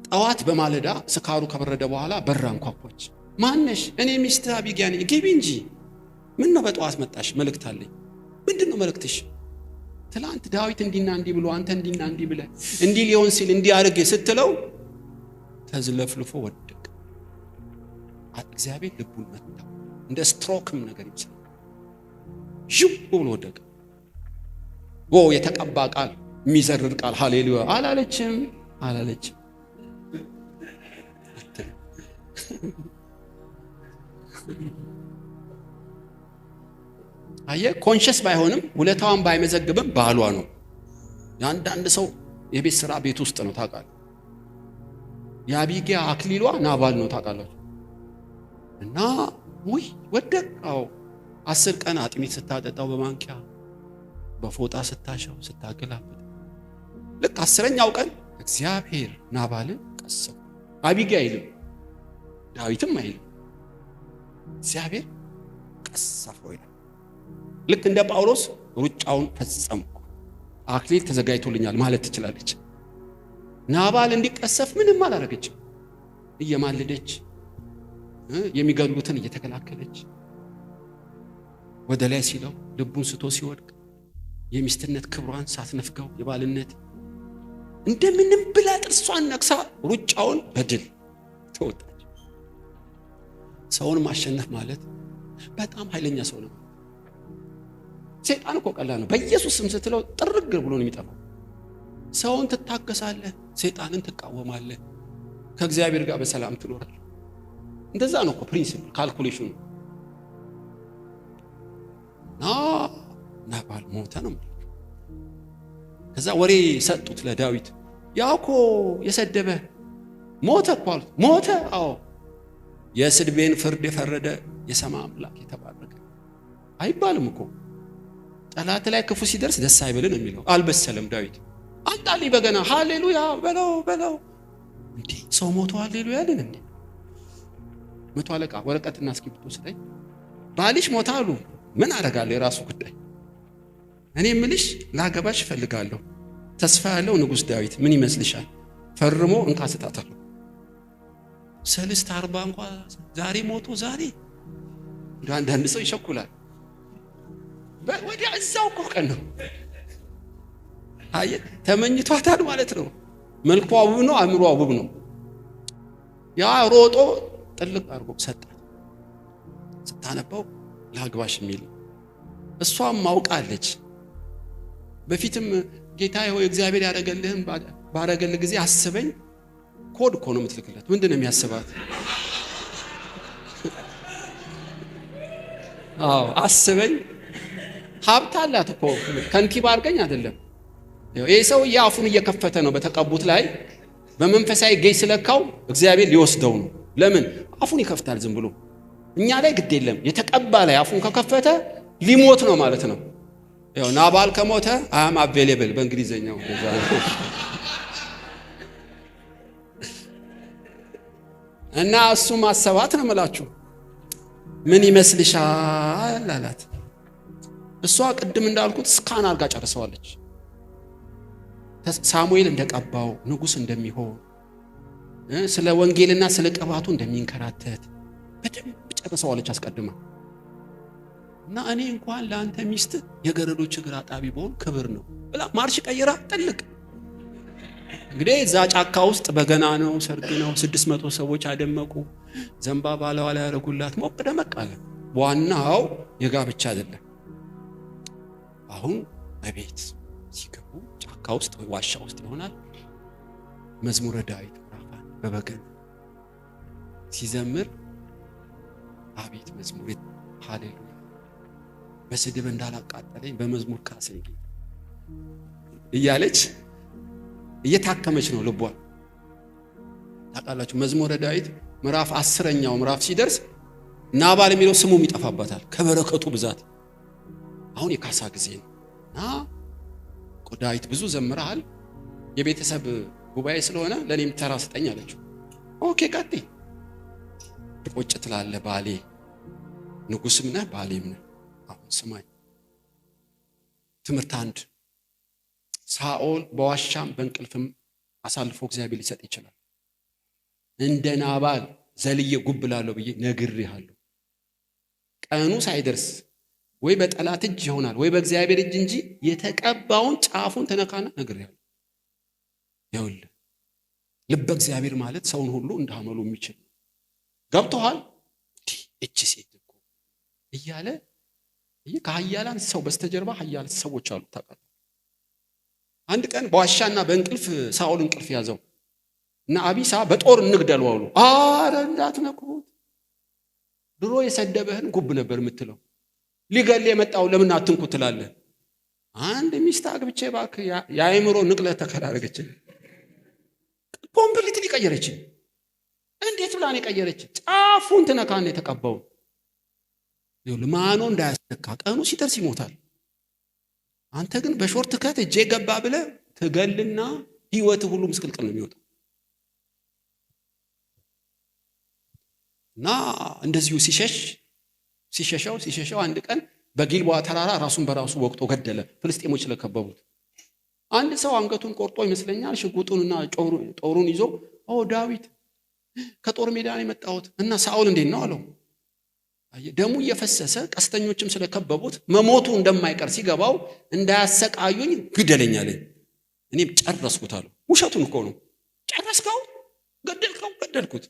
ጠዋት በማለዳ ስካሩ ከበረደ በኋላ በራ አንኳኳች። ማነሽ? እኔ ሚስት አቢግያ ነኝ። ግቢ እንጂ። ምን ነው በጠዋት መጣሽ? መልእክት አለኝ። ምንድነው መልእክትሽ? ትላንት ዳዊት እንዲና እንዲ ብሎ አንተ እንዲና እንዲ ብለ እንዲ ሊሆን ሲል እንዲ አርገ ስትለው ተዝለፍልፎ ወደቀ። እግዚአብሔር ልቡን መታው። እንደ ስትሮክም ነገር ይችላል። ጅው ብሎ ወደቀ። የተቀባ ቃል የሚዘርር ቃል ሃሌሉያ አላለችም። አየ ኮንሺየስ ባይሆንም ውለታዋን ባይመዘግብም ባሏ ነው። ያንዳንድ ሰው የቤት ስራ ቤት ውስጥ ነው ታውቃለህ። የአቢግያ አክሊሏ ናባል ነው ታውቃላችሁ። እና ወደቀው 10 ቀን አጥሚት ስታጠጣው በማንኪያ በፎጣ ስታሻው ስታገላብጥ ልክ 10ኛው ቀን እግዚአብሔር ናባልን ቀሰው። አቢግያ አይልም ዳዊትም አይልም፣ እግዚአብሔር ቀሰፈው ይላል። ልክ እንደ ጳውሎስ ሩጫውን ፈጸምኩ አክሊል ተዘጋጅቶልኛል ማለት ትችላለች። ናባል እንዲቀሰፍ ምንም አላረገችም። እየማለደች የሚገሉትን እየተከላከለች ወደ ላይ ሲለው ልቡን ስቶ ሲወድቅ የሚስትነት ክብሯን ሳትነፍገው የባልነት እንደምንም ብላ ጥርሷን ነክሳ ሩጫውን በድል ተወጣች። ሰውን ማሸነፍ ማለት በጣም ኃይለኛ ሰው ነው። ሰይጣን እኮ ቀላል ነው። በኢየሱስ ስም ስትለው ጥርግ ብሎ ነው የሚጠፋው። ሰውን ትታገሳለህ፣ ሰይጣንን ትቃወማለህ፣ ከእግዚአብሔር ጋር በሰላም ትኖራለህ። እንደዛ ነው እኮ ፕሪንሲፕል ካልኩሌሽኑ። ናባል ሞተ ነው። ከዛ ወሬ ሰጡት ለዳዊት። ያውኮ የሰደበ ሞተ እኮ አሉት። ሞተ? አዎ። የስድቤን ፍርድ የፈረደ የሰማይ አምላክ የተባረከ አይባልም እኮ። ጠላት ላይ ክፉ ሲደርስ ደስ አይበልን ነው የሚለው። አልበሰለም ዳዊት። አንጣልኝ በገና ሃሌሉያ በለው እንዴ! ሰው ሞቶ ሃሌሉያ አይደል እንዴ? መቶ አለቃ ወረቀትና እስክሪብቶ ስጠኝ። ባልሽ ሞታ አሉ። ምን አደርጋለሁ? የራሱ ጉዳይ። እኔ ምልሽ ላገባሽ እፈልጋለሁ። ተስፋ ያለው ንጉስ ዳዊት ምን ይመስልሻል? ፈርሞ እንካ ስጣታለሁ። 40 እንኳን ዛሬ ሞቶ ዛሬ አንዳንድ ሰው ይሸኩላል። ወዲያ እዛው እኮ ቀን ነው። አየ ተመኝቷታል ማለት ነው። መልኳ ውብ ነው፣ አእምሮዋ ውብ ነው። ያ ሮጦ ጥልቅ አድርጎ ሰጣት። ስታነባው ላግባሽ የሚል እሷም ማውቃለች። በፊትም ጌታዬ ሆይ እግዚአብሔር ያደረገልህን ባረገልህ ጊዜ አስበኝ። ኮድ እኮ ነው የምትልክለት። ምንድነው የሚያስባት? አስበኝ። ሀብት አላት እኮ ከንቲባ አድርገኝ አይደለም። ይሄ ሰው አፉን እየከፈተ ነው በተቀቡት ላይ። በመንፈሳዊ ጌይ ስለካው እግዚአብሔር ሊወስደው ነው። ለምን አፉን ይከፍታል? ዝም ብሎ እኛ ላይ ግድ የለም። የተቀባ ላይ አፉን ከከፈተ ሊሞት ነው ማለት ነው። ናባል ከሞተ አም አቬሌብል በእንግሊዘኛው እና እሱ ማሰባት ነው የምላችሁ። ምን ይመስልሻል አላት። እሷ ቅድም እንዳልኩት ስካን አርጋ ጨርሰዋለች። ሳሙኤል እንደቀባው ንጉስ እንደሚሆን ስለ ወንጌልና ስለ ቅባቱ እንደሚንከራተት በደንብ ጨርሰዋለች አስቀድማ። እና እኔ እንኳን ለአንተ ሚስት የገረዶች እግር አጣቢ ብሆን ክብር ነው ብላ ማርሽ ቀይራ ጥልቅ። እንግዲህ እዛ ጫካ ውስጥ በገና ነው፣ ሰርግ ነው፣ 600 ሰዎች አደመቁ። ዘንባባ ለዋላ ያደረጉላት ሞቅ ደመቅ አለ። ዋናው የጋብቻ አይደለም። አሁን በቤት ሲገቡ ጫካ ውስጥ ወይ ዋሻ ውስጥ ይሆናል። መዝሙረ ዳዊት ምዕራፍ በበገና ሲዘምር አቤት መዝሙር ሃሌሉያ በስድብ እንዳላቃጠለኝ በመዝሙር ካሰኝ እያለች እየታከመች ነው ልቧ። ታውቃላችሁ መዝሙረ ዳዊት ምዕራፍ 10ኛው ምዕራፍ ሲደርስ ናባል የሚለው ስሙም ይጠፋባታል ከበረከቱ ብዛት። አሁን የካሳ ጊዜ ነው እና ዳዊት ብዙ ዘምረሃል፣ የቤተሰብ ጉባኤ ስለሆነ ለኔም ተራ ስጠኝ አለችው። ኦኬ ቀጥይ፣ ቁጭ ትላለህ ባሌ ንጉስም ነህ ባሌም ነህ። አሁን ስማኝ ትምህርት አንድ፣ ሳኦል በዋሻም በእንቅልፍም አሳልፎ እግዚአብሔር ሊሰጥ ይችላል። እንደ ናባል ዘልዬ ጉብላለሁ ብዬ ነግሬሃለሁ። ቀኑ ሳይደርስ ወይ በጠላት እጅ ይሆናል ወይ በእግዚአብሔር እጅ እንጂ የተቀባውን ጫፉን ተነካና ነግሬሃለሁ። ይኸውልህ ልበ እግዚአብሔር ማለት ሰውን ሁሉ እንዳመሉ የሚችል ገብቶሃል? እቺ ሴት እኮ እያለ ከኃያላን ሰው በስተጀርባ ኃያል ሰዎች አሉ ታውቃለህ። አንድ ቀን በዋሻና በእንቅልፍ ሳኦል እንቅልፍ ያዘው እና አቢሳ በጦር እንግደለው አሉ። አረ እንዳትነኩት፣ ድሮ የሰደበህን ጉብ ነበር የምትለው፣ ሊገል የመጣው ለምን አትንኩት ትላለህ? አንድ ሚስት አግብቼ እባክህ የአእምሮ ንቅለ ተከላ አደረገችኝ። ኮምፕሊትሊ ቀየረችኝ። እንዴት ብላ ነው የቀየረችኝ? ጫፉን ትነካና የተቀባው ለማኖ እንዳያስነካ ቀኑ ሲደርስ ይሞታል። አንተ ግን በሾርት ከት እጄ ገባ ብለህ ትገልና ህይወት ሁሉ ምስቅልቅል ነው የሚወጣው። እና እንደዚሁ ሲሸሸው አንድ ቀን በጊልቦዓ ተራራ ራሱን በራሱ ወቅቶ ገደለ፣ ፍልስጤሞች ስለከበቡት። አንድ ሰው አንገቱን ቆርጦ ይመስለኛል ሽጉጡንና ጦሩን ይዞ ዳዊት ከጦር ሜዳ ነው የመጣሁት እና ሳኦል እንዴት ነው አለው። ደሙ እየፈሰሰ ቀስተኞችም ስለከበቡት መሞቱ እንደማይቀር ሲገባው እንዳያሰቃዩኝ ግደለኝ አለኝ። እኔም ጨረስኩት አለው። ውሸቱን እኮ ነው። ጨረስከው? ገደልኩት።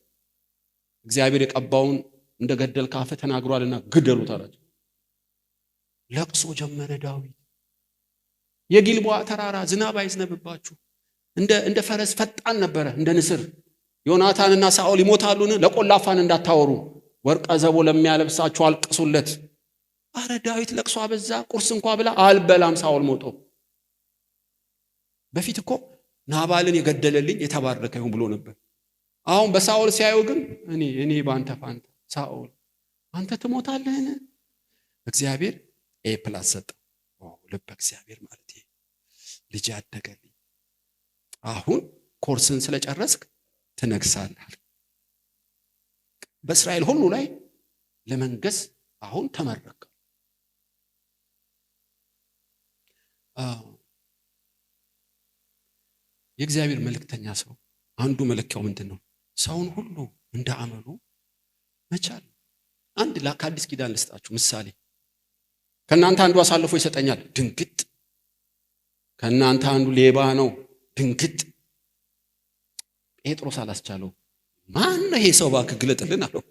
እግዚአብሔር የቀባውን እንደገደልክ አፍህ ተናግሯልና ግደሉት አላቸው። ለቅሶ ጀመረ ዳዊት። የጊልቦዓ ተራራ ዝናብ አይዝነብባችሁ፣ እንደ ፈረስ ፈጣን ነበረ እንደ ንስር። ዮናታንና ሳኦል ይሞታሉን? ለቆላፋን እንዳታወሩ፣ ወርቀ ዘቦ ለሚያለብሳችሁ አልቅሱለት። አረ ዳዊት ለቅሶ አበዛ። ቁርስ እንኳን ብላ አልበላም ሳኦል ሞቶ። በፊት እኮ ናባልን የገደለልኝ የተባረከ ይሁን ብሎ ነበር። አሁን በሳኦል ሲያዩ ግን እኔ ባንተ ፋንታ ሳኦል አንተ ትሞታለህን? እግዚአብሔር ፕላስ ሰጠ። ልበ እግዚአብሔር ማለት ይሄ ልጅ ያደገልኝ። አሁን ኮርስን ስለጨረስክ ትነግሳለህ። በእስራኤል ሁሉ ላይ ለመንገስ አሁን ተመረከ። የእግዚአብሔር መልእክተኛ ሰው አንዱ መለኪያው ምንድነው? ሰውን ሁሉ እንደ አመሉ መቻል። አንድ ከአዲስ ኪዳን ልስጣችሁ ምሳሌ። ከናንተ አንዱ አሳልፎ ይሰጠኛል፣ ድንግጥ። ከናንተ አንዱ ሌባ ነው፣ ድንግጥ። ጴጥሮስ አላስቻለው። ማን ነው ይሄ ሰው እባክህ ግለጥልን አለው።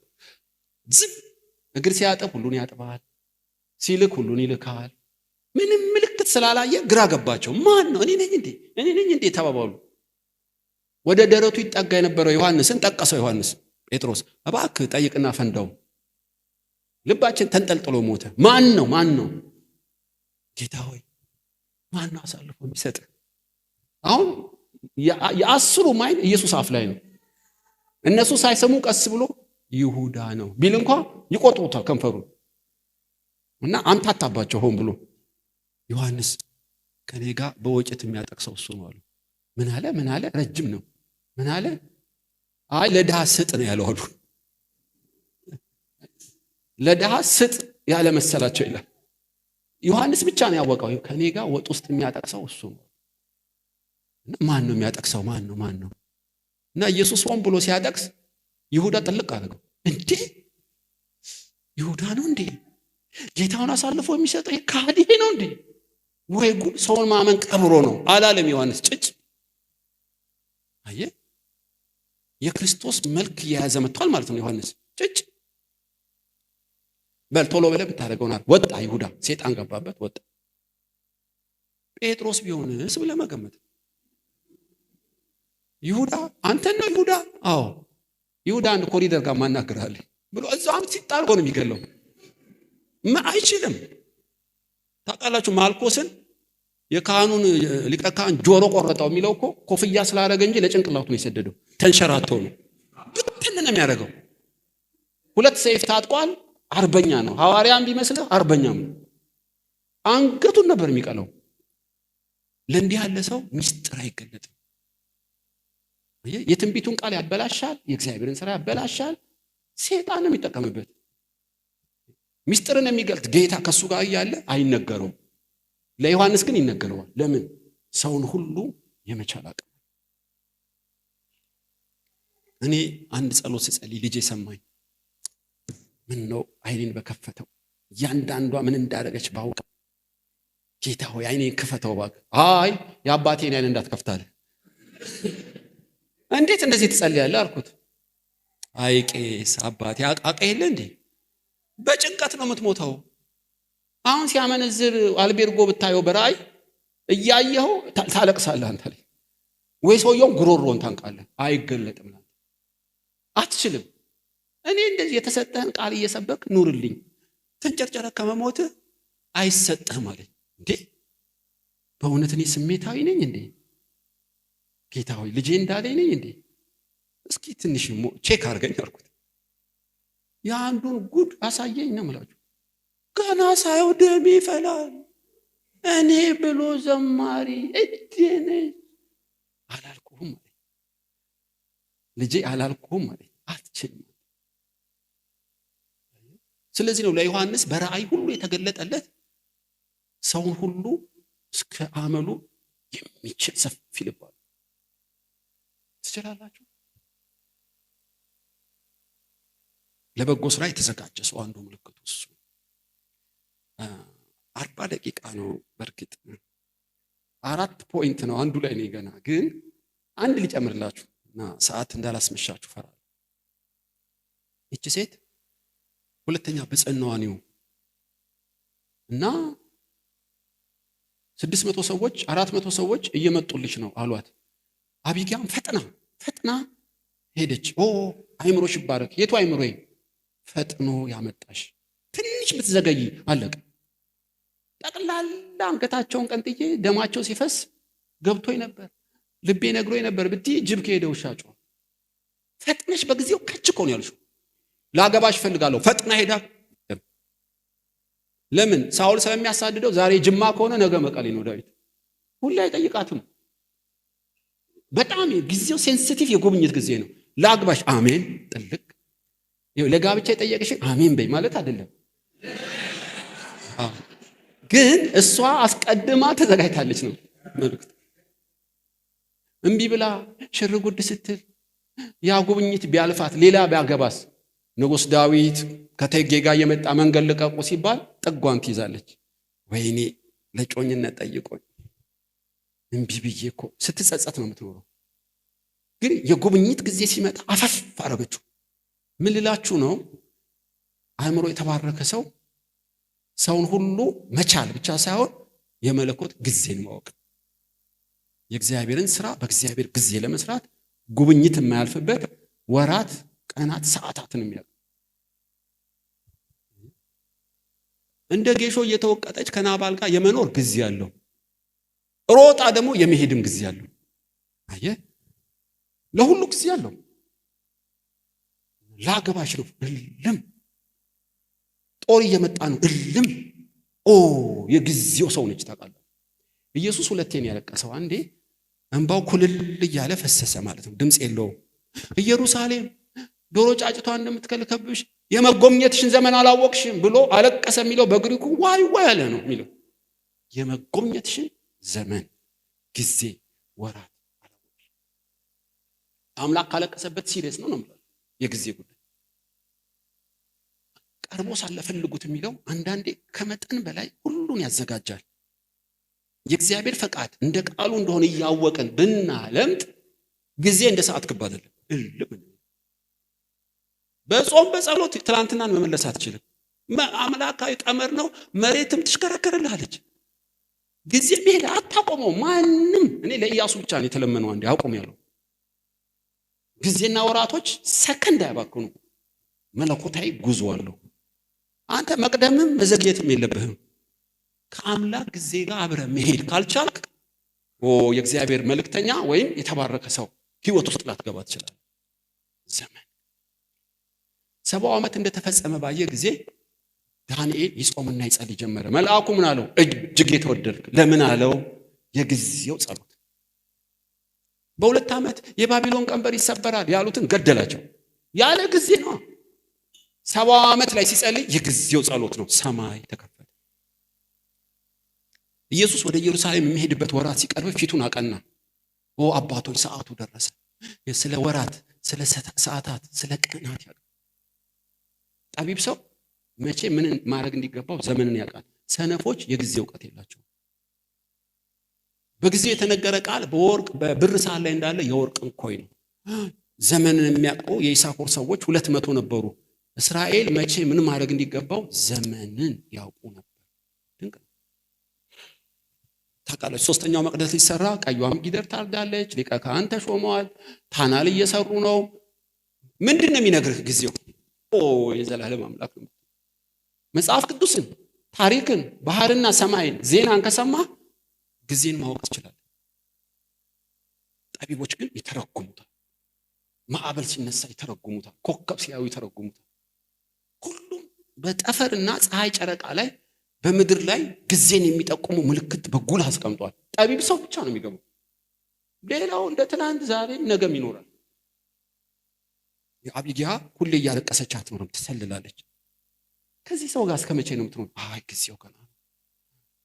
ዝም። እግር ሲያጠብ ሁሉን ያጥባል፣ ሲልክ ሁሉን ይልካል። ምንም ምልክት ስላላየ ግራ ገባቸው። ማን ነው? እኔ ነኝ እንዴ ተባባሉ። ወደ ደረቱ ይጠጋ የነበረው ዮሐንስን ጠቀሰው። ዮሐንስ ጴጥሮስ እባክህ ጠይቅና ፈንዳው። ልባችን ተንጠልጥሎ ሞተ። ማን ነው? ጌታ ሆይ ማን ነው አሳልፎ የሚሰጥ? አሁን የአስሩ ማይን ኢየሱስ አፍ ላይ ነው። እነሱ ሳይሰሙ ቀስ ብሎ ይሁዳ ነው ቢል እንኳን ይቆጥሩታል ከንፈሩን እና አምታታባቸው ሆን ብሎ። ዮሐንስ ከኔ ጋር በወጭት የሚያጠቅሰው እሱ ነው አሉ። ምን አለ? ረጅም ነው። ምን አለ? አይ ለድሃ ስጥ ነው ያለው አሉ። ለድሃ ስጥ ያለ መሰላቸው ይላል። ዮሐንስ ብቻ ነው ያወቀው ከኔ ጋር ወጥ ውስጥ የሚያጠቅሰው እሱ ነው። ማን ነው የሚያጠቅሰው? ማን ነው? እና ኢየሱስ ሆን ብሎ ሲያጠቅስ ይሁዳ ጥልቅ አደረገው። እንዴ ይሁዳ ነው እንዴ ጌታውን አሳልፎ የሚሰጠው? ከሃዲ ነው እንዴ? ወይ ጉድ! ሰውን ማመን ቀብሮ ነው አላለም ዮሐንስ። ጭጭ አየ የክርስቶስ መልክ የያዘ መጥቷል ማለት ነው ዮሐንስ። ጭጭ በል ቶሎ ብለህ ብታደርገውና ወጣ ይሁዳ። ሴጣን ገባበት ወጣ። ጴጥሮስ ቢሆንስ ብለህ መገመት። ይሁዳ አንተን ነው ይሁዳ? አዎ ይሁዳ አንድ ኮሪደር ጋር ማናገራል ብሎ እዛም ሲጣል ነው የሚገለው። አይችልም። ታውቃላችሁ ማልኮስን የካህኑን ሊቀ ካህን ጆሮ ቆረጠው የሚለው እኮ ኮፍያ ስላደረገ እንጂ ለጭንቅላቱ ነው የሰደደው። ተንሸራቶ ነው ብትን ነው የሚያደርገው። ሁለት ሰይፍ ታጥቋል። አርበኛ ነው። ሐዋርያም ቢመስልህ አርበኛም ነው። አንገቱን ነበር የሚቀለው። ለእንዲህ ያለ ሰው ምስጢር አይገለጥም። የትንቢቱን ቃል ያበላሻል። የእግዚአብሔርን ስራ ያበላሻል። ሴጣን ነው የሚጠቀምበት። ምስጢርን የሚገልጥ ጌታ ከሱ ጋር እያለ አይነገረውም። ለዮሐንስ ግን ይነገረዋል። ለምን? ሰውን ሁሉ የመቻል አቅም። እኔ አንድ ጸሎት ስጸልይ ልጄ ሰማኝ። ምን ነው አይኔን በከፈተው ያንዳንዷ ምን እንዳደረገች ባውቅ። ጌታ ሆይ አይኔን ክፈተው ባክ። አይ የአባቴን አይን እንዳትከፍታለህ። እንዴት እንደዚህ ትጸልያለህ አልኩት። አይ ቄስ አባቴ አቀየለ እንዴ በጭንቀት ነው የምትሞተው። አሁን ሲያመነዝር አልቤርጎ ብታየው በራእይ እያየኸው ታለቅሳለህ አንተ ላይ። ወይ ሰውየውን ጉሮሮን ታንቃለህ። አይገለጥም። አትችልም። እኔ እንደዚህ የተሰጠህን ቃል እየሰበክ ኑርልኝ። ተንጨርጨረ ከመሞት አይሰጥህም አለኝ። እንዴ በእውነት እኔ ስሜታዊ ነኝ እንዴ? ጌታ ሆይ ልጄ እንዳለኝ ነኝ እንዴ? እስኪ ትንሽ ቼክ አድርገኝ አልኩት። የአንዱን ጉድ አሳየኝ ነው የምላችሁ። ገና ሳየው ደሜ ይፈላል። እኔ ብሎ ዘማሪ እድኔ አላልኩህም አለኝ። ልጄ አላልኩህም አለኝ። አትችልም። ስለዚህ ነው ለዮሐንስ በራእይ ሁሉ የተገለጠለት ሰውን ሁሉ እስከ አመሉ የሚችል ሰፊ ልብ አለው። ትችላላችሁ። ለበጎ ስራ የተዘጋጀ ሰው አንዱ ምልክቱ እሱ። 40 ደቂቃ ነው። በርግጥ 4 ፖይንት ነው አንዱ ላይ ነው ገና። ግን አንድ ሊጨምርላችሁ እና ሰዓት እንዳላስመሻችሁ ፈራለሁ። እቺ ሴት ሁለተኛ ብጽዕናዋ ነው እና 600 ሰዎች 400 ሰዎች እየመጡልሽ ነው አሏት። አቢጊያም ፈጥና ሄደች። አይምሮሽ ይባረክ። የቱ አይምሮዬ? ፈጥኖ ያመጣሽ። ትንሽ ብትዘገይ አለቀ። ጠቅላላ አንገታቸውን ቀንጥዬ ደማቸው ሲፈስ ገብቶኝ ነበር፣ ልቤ ነግሮኝ ነበር ብትይ ጅብ ከሄደ ውሻ ጮኸ። ፈጥነሽ በጊዜው ከች እኮ ነው ያልሽው። ላገባሽ ፈልጋለሁ። ፈጥና ሄዳ ለምን? ሳውል ስለሚያሳድደው ዛሬ ጅማ ከሆነ ነገ መቀሌ ነው ዳዊት። ሁሌ አይጠይቃትም። በጣም ጊዜው ሴንሲቲቭ የጉብኝት ጊዜ ነው። ላግባሽ፣ አሜን ጥልቅ። ለጋብቻ የጠየቅሽ አሜን በይ ማለት አይደለም። ግን እሷ አስቀድማ ተዘጋጅታለች ነው መልእክት። እምቢ ብላ ሽርጉድ ስትል ያ ጉብኝት ቢያልፋት ሌላ ቢያገባስ? ንጉሥ ዳዊት ከእቴጌ ጋር የመጣ መንገድ ልቀቁ ሲባል ጥጓን ትይዛለች። ወይኔ ለጮኝነት ጠይቆኝ እምቢ ብዬ እኮ ስትጸጸት ነው የምትኖረው። ግን የጉብኝት ጊዜ ሲመጣ አፈፍ አረገችው። ምን ልላችሁ ነው? አእምሮ የተባረከ ሰው ሰውን ሁሉ መቻል ብቻ ሳይሆን የመለኮት ጊዜን ማወቅ፣ የእግዚአብሔርን ስራ በእግዚአብሔር ጊዜ ለመስራት ጉብኝት የማያልፍበት ወራት፣ ቀናት፣ ሰዓታትን የሚያውቅ እንደ ጌሾ እየተወቀጠች ከናባል ጋር የመኖር ጊዜ አለው። ሮጣ ደግሞ የመሄድም ጊዜ አለው። አየህ፣ ለሁሉ ጊዜ አለው። ላገባሽ ነው እልም፣ ጦር እየመጣ ነው እልም። የጊዜው ሰው ነች። ታውቃለህ፣ ኢየሱስ ሁለቴን ያለቀሰው። አንዴ እንባው ኩልል እያለ ፈሰሰ ማለት ነው፣ ድምፅ የለውም። ኢየሩሳሌም ዶሮ ጫጭቷ እንደምትከልከብሽ የመጎብኘትሽን ዘመን አላወቅሽም ብሎ አለቀሰ። የሚለው በግሪኩ ዋይ ዋይ ያለ ነው የሚለው። የመጎብኘትሽን ዘመን፣ ጊዜ፣ ወራት አላወቅሽ። አምላክ ካለቀሰበት ሲሪየስ ነው ነው የጊዜ ጉዳይ። ቀርቦ ሳለ ፈልጉት የሚለው አንዳንዴ ከመጠን በላይ ሁሉን ያዘጋጃል። የእግዚአብሔር ፈቃድ እንደ ቃሉ እንደሆነ እያወቅን ብናለምጥ ጊዜ እንደ ሰዓት ክብ አይደለም። በጾም በጸሎት ትላንትናን መመለስ አትችልም። አምላካዊ ቀመር ነው። መሬትም ትሽከረከርልሃለች። ጊዜ መሄድ አታቆመው ማንም። እኔ ለኢያሱ ብቻ ነው የተለመነው አንዴ አቆም ያለው። ጊዜና ወራቶች ሰከንድ አያባክኑ። መለኮታዊ ጉዞ አለው። አንተ መቅደምም መዘግየትም የለብህም። ከአምላክ ጊዜ ጋር አብረህ መሄድ ካልቻልክ የእግዚአብሔር መልእክተኛ ወይም የተባረከ ሰው ህይወት ውስጥ ላትገባ ትችላለህ። ዘመን 70 ዓመት እንደተፈጸመ ባየ ጊዜ ዳንኤል ይጾምና ይጸልይ ጀመረ። መልአኩ ምን አለው? እጅግ የተወደድክ። ለምን አለው? የጊዜው ጸሎት። በ2 ዓመት የባቢሎን ቀንበር ይሰበራል ያሉትን ገደላቸው። ያለ ጊዜ ነው። 70 ዓመት ላይ ሲጸልይ የጊዜው ጸሎት ነው። ሰማይ ተከፈተ። ኢየሱስ ወደ ኢየሩሳሌም የሚሄድበት ወራት ሲቀርብ ፊቱን አቀና። አባቶች ሰዓቱ ደረሰ። ስለ ወራት፣ ስለ ሰዓታት፣ ስለ ቀናት ያውቃል። ጠቢብ ሰው መቼ ምን ማድረግ እንዲገባው ዘመንን ያውቃል። ሰነፎች የጊዜ ዕውቀት የላቸውም። በጊዜ የተነገረ ቃል በወርቅ በብር ሳህን ላይ እንዳለ የወርቅ እንኮይ ነው። ዘመንን የሚያውቁ የይሳኮር ሰዎች 200 ነበሩ። እስራኤል መቼ ምን ማድረግ እንዲገባው ዘመንን ያውቁ ነበር። ድንቅ ነው። ታውቃለች። 3ኛው መቅደስ ሊሰራ ቀዩም ጊደር ታርዳለች። ሊቀ ካህን ተሾመዋል። ታናል እየሰሩ ነው። ምንድነው የሚነግርህ ጊዜው? የዘላለም አምላክ ነው። መጽሐፍ ቅዱስን፣ ታሪክን፣ ባህርና ሰማይን፣ ዜናን ከሰማ ጊዜን ማወቅ ትችላለህ። ጠቢቦች ግን ይተረጉሙታል። ማዕበል ሲነሳ ይተረጉሙታል። ኮከብ ሲያዩ ይተረጉሙታል። ሁሉም በጠፈርና ፀሐይ ጨረቃ ላይ በምድር ላይ ጊዜን የሚጠቁሙ ምልክት በጉልህ አስቀምጧል። ጠቢብ ሰው ብቻ ነው የሚገባው። ሌላው እንደ ትናንት ዛሬም ነገም ይኖራል። የአቢግያ ሁሌ እያለቀሰች አትኖርም፣ ትሰልላለች። ከዚህ ሰው ጋር እስከመቼ ነው የምትኖር? ጊዜው ገና ነው።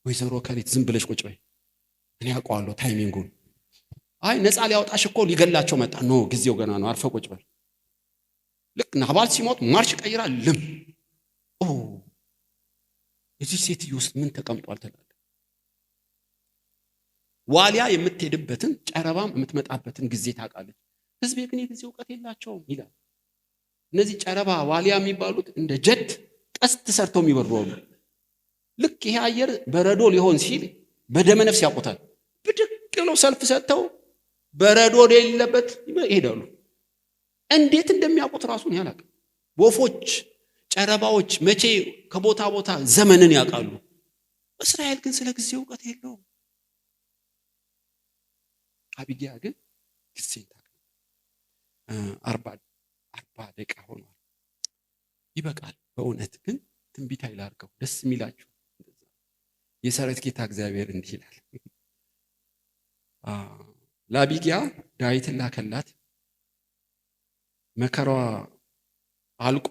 ወይዘሮ ከሌት ዝም ብለሽ ቁጭ በይ፣ እኔ አውቀዋለሁ ታይሚንጉን። ነፃ ሊያወጣሽ እኮ ሊገላቸው መጣ። ኖ ጊዜው ገና ነው፣ አርፈ ቁጭ በል። ልክ ናባል ሲሞት ማርሽ ቀይራ ልም እዚህ ሴትዮ ውስጥ ምን ተቀምጧል ትላለህ። ዋሊያ የምትሄድበትን ጨረባም የምትመጣበትን ጊዜ ታውቃለች። ህዝቤ ግን የጊዜ ዕውቀት የላቸውም ይላል። እነዚህ ጨረባ ዋሊያ የሚባሉት እንደ ጀት ቀስት ሰርተው የሚበሩ አሉ። ልክ ይሄ አየር በረዶ ሊሆን ሲል በደመ ነፍስ ያውቁታል። ብድግ ብለው ሰልፍ ሰጥተው በረዶ የሌለበት ይሄዳሉ። እንዴት እንደሚያውቁት ራሱን ያላቅ። ወፎች፣ ጨረባዎች መቼ ከቦታ ቦታ ዘመንን ያውቃሉ። እስራኤል ግን ስለ ጊዜ ዕውቀት የለውም። አቢግያ ግን ጊዜ ታውቃለች። 40 ደቂቃ ሆኗል። ይበቃል። በእውነት ግን ትንቢት አይላርገው ደስ የሚላችሁ የሰራዊት ጌታ እግዚአብሔር እንዲህ ይላል። ለአቢግያ ዳዊትን ላከላት። መከራዋ አልቆ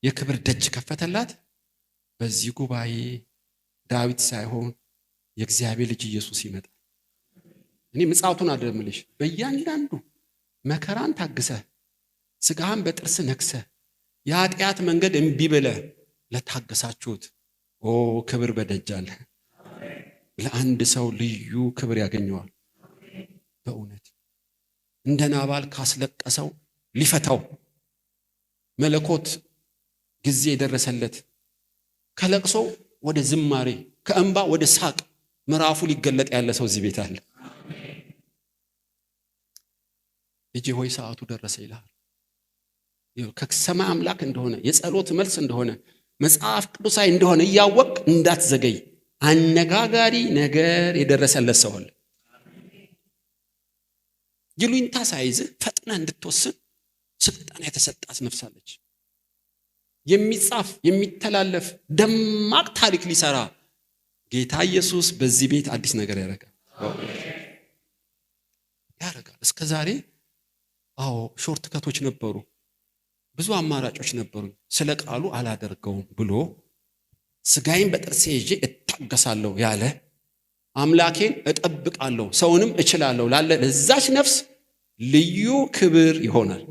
የክብር ደጅ ከፈተላት። በዚህ ጉባኤ ዳዊት ሳይሆን የእግዚአብሔር ልጅ ኢየሱስ ይመጣል። እኔ ምጽአቱን አደምልሽ። በእያንዳንዱ መከራን ታግሰህ ስጋህን በጥርስ ነክሰህ የኃጢአት መንገድ እምቢ ብለህ ለታገሳችሁት ክብር በደጅ አለ። ለአንድ ሰው ልዩ ክብር ያገኘዋል። በእውነት እንደ ናባል ካስለቀሰው ሊፈታው መለኮት ጊዜ የደረሰለት ከለቅሶ ወደ ዝማሬ ከእንባ ወደ ሳቅ ምዕራፉ ሊገለጥ ያለ ሰው እዚህ ቤት አለ። ልጄ ሆይ ሰዓቱ ደረሰ ይላል። ከሰማይ አምላክ እንደሆነ የጸሎት መልስ እንደሆነ መጽሐፍ ቅዱሳዊ እንደሆነ እያወቅ እንዳትዘገይ። አነጋጋሪ ነገር የደረሰለት ሰው አለ። ይሉኝታ ሳይዝ ፈጥና እንድትወስን ስልጣን የተሰጣት ነፍስ አለች። የሚጻፍ የሚተላለፍ ደማቅ ታሪክ ሊሰራ ጌታ ኢየሱስ በዚህ ቤት አዲስ ነገር ያደርጋል። እስከዛሬ ሾርት ከቶች ነበሩ፣ ብዙ አማራጮች ነበሩ። ስለ ቃሉ አላደርገውም ብሎ ስጋዬን በጥርሴ ይዤ እታገሳለሁ ያለ አምላኬን እጠብቃለሁ ሰውንም እችላለሁ ላለ ለዛች ነፍስ ልዩ ክብር ይሆናል።